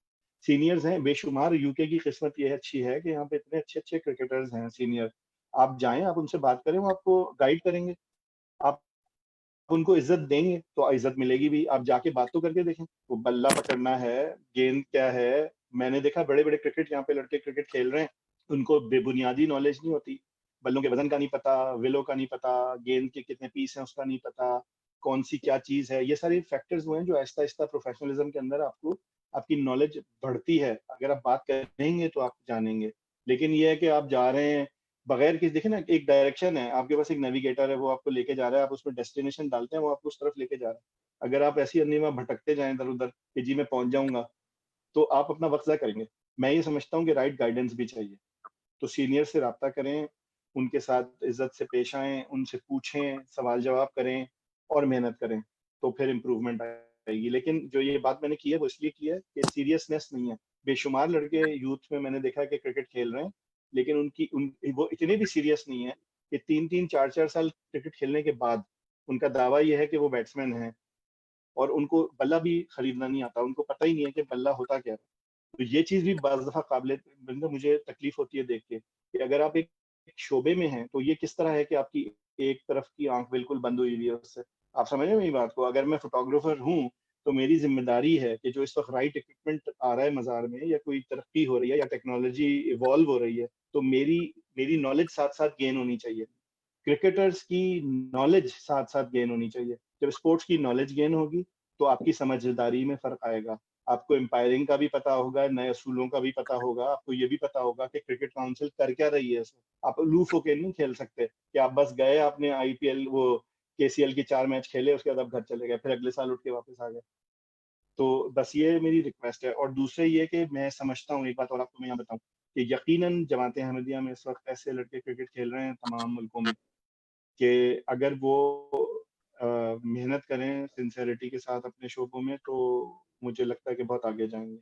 सीनियर्स हैं बेशुमार। यूके की किस्मत ये अच्छी है कि यहाँ पे इतने अच्छे-अच्छे क्रिकेटर्स हैं सीनियर। आप जाएँ, आप उनसे बात करें, वो आपको गाइड करेंगे। आप उनको इज़्ज़त देंगे, तो इज़्ज़त मिलेगी भी। आप जाके बात तो करके देखें। वो बल्ला पकड़ना है, गेंद क्या है, मैंने देखा बड़े-बड़े क्रिकेट यहाँ पे लड़के क्रिकेट खेल रहे हैं, उनको बेबुनियादी नॉलेज नहीं होती। बल्लों के वज़न का नहीं पता, विलो का नहीं पता, गेंद के कितने पीस हैं उसका नहीं पता, कौन-सी क्या चीज़ है। ये सारे फैक्टर्स वो हैं जो आहिस्ता-आहिस्ता प्रोफेशनलिज़्म के अंदर आपको आपकी नॉलेज बढ़ती है। अगर आप बात करेंगे तो आप जानेंगे। लेकिन ये है कि आप जा रहे हैं बगैर किसी, देखिए ना, एक डायरेक्शन है, आपके पास एक नेविगेटर है, वो आपको लेके जा रहा है, आप उसमें डेस्टिनेशन डालते हैं, वो आपको उस तरफ लेके जा रहा है। अगर आप ऐसे ही अंधेरे में भटकते जाएँ इधर-उधर कि जी मैं पहुँच जाऊँगा, तो आप अपना वक़्त ज़ाया करेंगे। मैं ये समझता हूँ कि राइट गाइडेंस भी चाहिए। तो सीनियर से राब्ता करें, उनके साथ इज़्ज़त से पेश आएँ, उनसे पूछें, सवाल-जवाब करें और मेहनत करें, तो फिर इम्प्रूवमेंट आएगी। लेकिन जो ये बात मैंने की है, वो इसलिए की है कि सीरियसनेस नहीं है। बेशुमार लड़के यूथ में मैंने देखा है कि क्रिकेट खेल रहे हैं, लेकिन उनकी उन वो इतने भी सीरियस नहीं है कि 3-3 4-4 साल क्रिकेट खेलने के बाद उनका दावा ये है कि वो बैट्समैन हैं और उनको बल्ला भी खरीदना नहीं आता। उनको पता ही नहीं है कि बल्ला होता क्या है। तो ये चीज़ भी बाज़ दफ़ा काबिले मतलब मुझे तकलीफ़ होती है देख के, कि अगर आप एक एक शोबे में हैं, तो ये किस तरह है कि आपकी एक तरफ की आँख बिल्कुल बंद हुई हुई है उससे। आप समझ रहे हैं मेरी बात को? अगर मैं फ़ोटोग्राफ़र हूँ, तो मेरी ज़िम्मेदारी है कि जो इस वक़्त राइट इक्विपमेंट आ रहा है मज़ार में, या कोई तरक्की हो रही है या टेक्नोलॉजी इवॉल्व हो रही है, तो मेरी मेरी नॉलेज साथ-साथ गेन होनी चाहिए। क्रिकेटर्स की नॉलेज साथ-साथ गेन होनी चाहिए। जब स्पोर्ट्स की नॉलेज गेन होगी, तो आपकी समझदारी में फ़र्क आएगा। आपको एम्पायरिंग का भी पता होगा, नए असूलों का भी पता होगा, आपको ये भी पता होगा कि क्रिकेट काउंसिल कर क्या रही है इसमें। आप अलूफ़ होके नहीं खेल सकते कि आप बस गए, आपने आईपीएल वो केसीएल के 4 मैच खेले, उसके बाद आप घर चले गए, फिर अगले साल उठ के वापस आ गए। तो बस ये मेरी रिक्वेस्ट है। और दूसरा ये कि मैं समझता हूँ, एक बात और आपको मैं यहाँ बताऊँ, कि यकीनन जमात-ए-अहमदिया में इस वक़्त ऐसे लड़के क्रिकेट खेल रहे हैं तमाम मुल्कों में, कि अगर वो मेहनत करें सिंसेरिटी के साथ अपने शोबों में, तो मुझे लगता है कि बहुत आगे जाएँगे।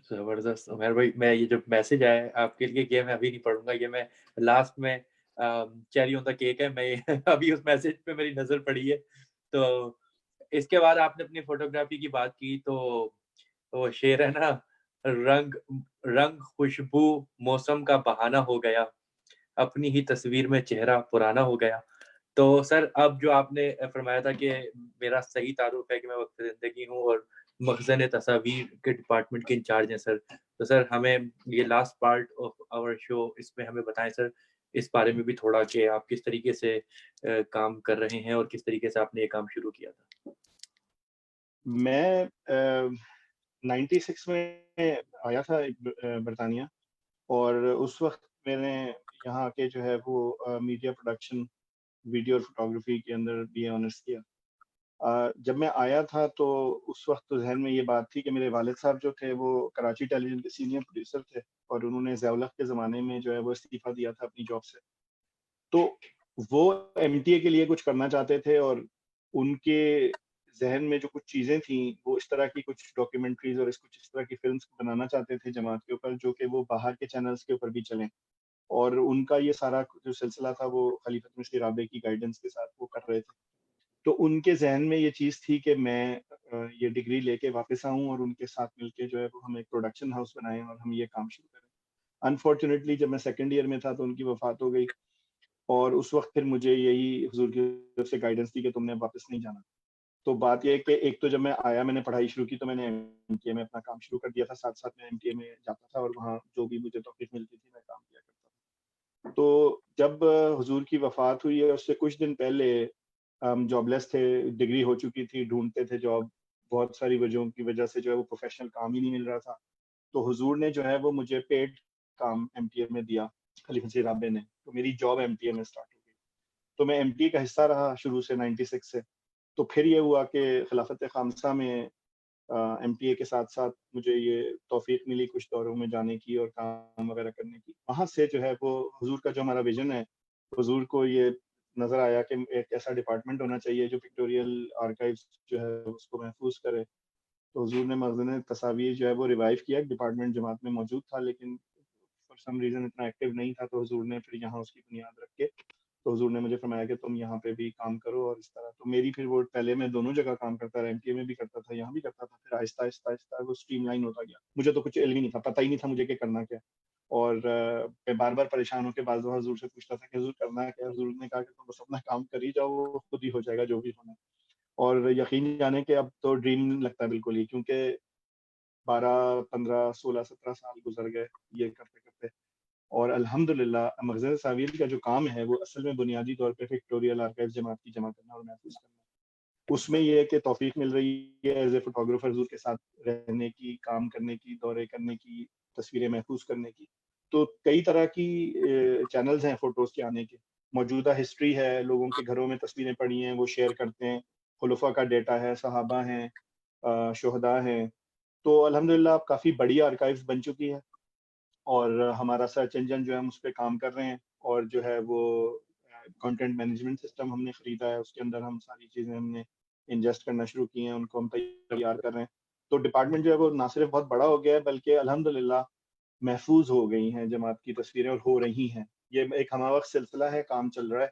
ज़बरदस्त उमर भाई, मैं ये जो मैसेज आया है आपके लिए, ये मैं अभी नहीं पढ़ूँगा, ये मैं लास्ट में चेरी ऑन द केक है, मैं अभी उस मैसेज पे मेरी नज़र पड़ी है। तो इसके बाद आपने अपनी फ़ोटोग्राफ़ी की बात की, तो वो शेर है ना, रंग रंग खुशबू मौसम का बहाना हो गया, अपनी ही तस्वीर में चेहरा पुराना हो गया। तो सर, अब जो आपने फ़रमाया था कि मेरा सही तारुफ़ है कि मैं वक़्त ज़िंदगी हूँ और मख़ज़न तस्वीर के डिपार्टमेंट के इंचार्ज हैं सर। तो सर, हमें ये last part of our show, इसमें हमें बताएँ सर, इस बारे में भी थोड़ा कि आप किस तरीके से काम कर रहे हैं और किस तरीके से आपने ये काम शुरू किया था? मैं 96 में आया था बरतानिया, और उस वक़्त मैंने यहाँ आके जो है वो मीडिया प्रोडक्शन, वीडियो और फ़ोटोग्राफ़ी के अंदर बीए ऑनर्स किया। जब मैं आया था तो उस वक़्त तो ज़हन में ये बात थी कि मेरे वालिद साहब जो थे वो कराची टेलीविज़न के सीनियर प्रोड्यूसर थे और उन्होंने ज़िया-उल-हक के ज़माने में जो है वो इस्तीफ़ा दिया था अपनी जॉब से। तो वो एमटीए के लिए कुछ करना चाहते थे और उनके ज़हन में जो कुछ चीज़ें थीं, वो इस तरह की कुछ डॉक्यूमेंट्रीज़ और कुछ इस तरह की फ़िल्म्स बनाना चाहते थे जमात के ऊपर, जो कि वो बाहर के चैनल्स के ऊपर भी चलें। और उनका ये सारा जो सिलसिला था वो खलीफत मसीह राबे की गाइडेंस के साथ वो कर रहे थे। तो उनके ज़हन में ये चीज़ थी कि मैं ये डिग्री लेके वापस आऊँ और उनके साथ मिलके जो है वो हम एक प्रोडक्शन हाउस बनाएँ और हम ये काम शुरू करें। अनफॉर्च्यूनेटली जब मैं सेकंड ईयर में था तो उनकी वफ़ात हो गई और उस वक़्त फिर मुझे यही हुज़ूर की तरफ से गाइडेंस थी कि तुमने वापस नहीं जाना। तो बात ये है कि एक तो जब मैं आया मैंने पढ़ाई शुरू की तो मैंने एमटीए में अपना काम शुरू कर दिया था, साथ-साथ मैं एमटीए में जाता था और वहाँ जो भी मुझे तौफ़ीक मिलती थी मैं काम किया करता था। तो जब हुज़ूर की वफ़ात हुई है उससे कुछ दिन पहले हम जॉबलेस थे, डिग्री हो चुकी थी, ढूँढते थे जॉब, बहुत सारी वजहों की वजह से जो है वो प्रोफ़ेशनल काम ही नहीं मिल रहा था। तो हुज़ूर ने जो है वो मुझे पेड काम एमटीए में दिया, खलीफा मसीह राबे ने, तो मेरी जॉब एमटीए में स्टार्ट हो गई। तो मैं एमटीए का हिस्सा रहा शुरू से 96 से। तो फिर ये हुआ कि खिलाफत खामसा में एमटीए के साथ-साथ मुझे ये तौफ़ीक मिली कुछ दौरों में जाने की और काम वग़ैरह करने की। वहाँ से जो है वो हुज़ूर का जो हमारा विज़न है, हुज़ूर को ये नज़र आया कि एक ऐसा डिपार्टमेंट होना चाहिए जो पिक्टोरियल आर्काइव्स जो है उसको महफ़ूज़ करे। तो हुज़ूर ने मख़ज़न तसावीर जो है वो रिवाइव किया, एक डिपार्टमेंट जमात में मौजूद था लेकिन फॉर सम रीज़न इतना एक्टिव नहीं था, तो हुज़ूर ने फिर यहाँ उसकी बुनियाद रख के तो हुज़ूर ने मुझे फरमाया कि तुम यहाँ पे भी काम करो और इस तरह। तो मेरी फिर वो पहले मैं दोनों जगह काम करता रहा, एमटीए में भी करता था, यहाँ भी करता था, फिर आहिस्ता-आहिस्ता वो स्ट्रीमलाइन होता गया। मुझे तो कुछ इल्म ही नहीं था, पता ही नहीं था मुझे कि करना क्या है और मैं बार-बार परेशान होके बाज़ दफ़ा हुज़ूर से पूछता था कि हुज़ूर करना क्या है? हुज़ूर ने कहा कि तुम बस अपना काम कर ही जाओ, वो खुद ही हो जाएगा जो भी होना है। और यकीन जाने कि अब तो ड्रीम लगता है बिल्कुल ही क्योंकि 12, 15, 16, 17 साल गुज़र गए ये करते-करते। और अल्हम्दुलिल्लाह मखज़न सावीर का जो काम है वो असल में बुनियादी तौर पे पिक्टोरियल आर्काइव्स जमात की जमा करना और महफूज़ करना। उसमें ये है कि तौफ़ीक मिल रही है एज़ ए फ़ोटोग्राफ़र हुज़ूर के साथ रहने की, काम करने की, दौरे करने की, तस्वीरें महफूज़ करने की। तो कई तरह की चैनल्स हैं फ़ोटोज़ के आने के। मौजूदा हिस्ट्री है, लोगों के घरों में तस्वीरें पड़ी हैं, वो शेयर करते हैं। खुलफ़ा का डेटा है, सहाबा हैं, शुहदा हैं। तो अल्हम्दुलिल्लाह अब काफ़ी बड़ी आर्काइव्स बन चुकी है। और हमारा सर्च इंजन जो है हम उस पे काम कर रहे हैं और जो है वो कंटेंट मैनेजमेंट सिस्टम हमने खरीदा है, उसके अंदर हम सारी चीज़ें हमने इंजेस्ट करना शुरू की हैं, उनको हम तैयार कर रहे हैं। तो डिपार्टमेंट जो है वो ना सिर्फ बहुत बड़ा हो गया है बल्कि अल्हम्दुलिल्लाह महफूज़ हो गई हैं जमात की तस्वीरें और हो रही हैं। ये एक हमावक्त सिलसिला है, काम चल रहा है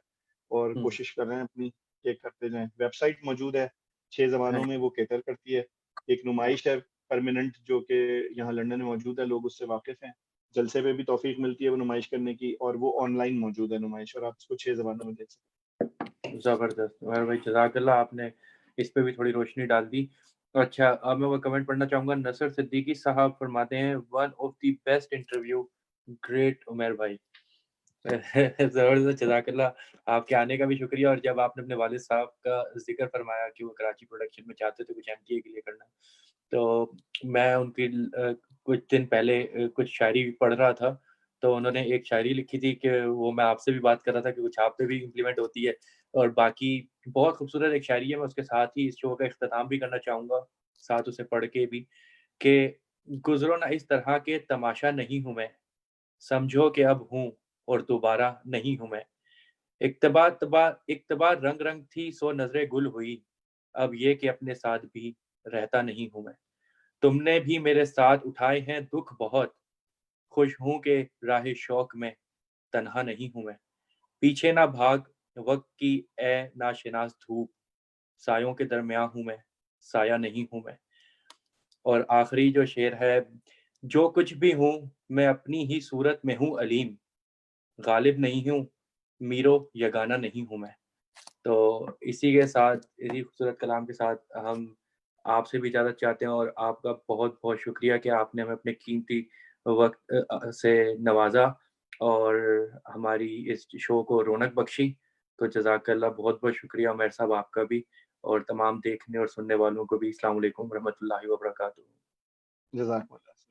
और हम्म, कोशिश कर रहे हैं अपनी कि करते जाएँ। वेबसाइट मौजूद है, 6 ज़बानों हाँ। में वो कैटर करती है। एक नुमाइश है परमानेंट जो कि यहाँ लंदन में मौजूद है, लोग उससे वाकिफ़ हैं। जलसे पे भी तौफ़ीक मिलती है वो नुमाइश करने की और वो ऑनलाइन मौजूद है नुमाइश और आप उसको 6 ज़बानों में देख सकते ज़बरदस्त। और भाई जज़ाकल्लाह आपने इस पे भी थोड़ी रोशनी डाल दी। अच्छा, अब मैं वो कमेंट पढ़ना चाहूँगा। नसर सिद्दीकी साहब फरमाते हैं, one of the best interview, great Umar भाई। ज़बरदस्त, जज़ाकल्लाह। आपके आने का भी शुक्रिया और जब आपने अपने वालिद साहब का ज़िक्र फरमाया कि वो कराची प्रोडक्शन में चाहते थे कुछ एमटीए के लिए करना, तो मैं उनकी कुछ दिन पहले कुछ शायरी पढ़ रहा था, तो उन्होंने एक शायरी लिखी थी कि वो मैं आपसे भी बात कर रहा था कि कुछ आप पे भी इम्प्लीमेंट होती है और बाकी बहुत खूबसूरत एक शायरी है। मैं उसके साथ ही इस शो का इख्तिताम भी करना चाहूँगा, साथ उसे पढ़ के भी कि गुज़रो ना इस तरह के तमाशा नहीं हूँ मैं, समझो कि अब हूँ और दोबारा नहीं हूँ मैं। इक्तबा रंग-रंग थी सो नज़रें गुल हुई, अब ये कि अपने साथ भी रहता नहीं हूँ मैं। तुमने भी मेरे साथ उठाए हैं दुःख बहुत, खुश हूँ कि राहे शौक में तन्हा नहीं हूँ मैं। पीछे ना भाग वक़्त की ए नाशनास धूप, सायों के दरमियाँ हूँ मैं, साया नहीं हूँ मैं। और आखिरी जो शेर है, जो कुछ भी हूँ, मैं अपनी ही सूरत में हूँ अलीम, गालिब नहीं हूँ, मीरो यगाना नहीं हूँ मैं। तो इसी के साथ, इसी खूबसूरत कलाम के साथ हम आपसे भी इजाज़त चाहते हैं और आपका बहुत-बहुत शुक्रिया कि आपने हमें अपने कीमती वक़्त से नवाज़ा और हमारी इस शो को रौनक बख्शी। तो जज़ाकल्लाह, बहुत-बहुत शुक्रिया उमैर साहब आपका भी और तमाम देखने और सुनने वालों को भी। अस्सलाम वालेकुम रहमतुल्लाहि व बरकातुहू। हैं। जज़ाकमुल्लाह।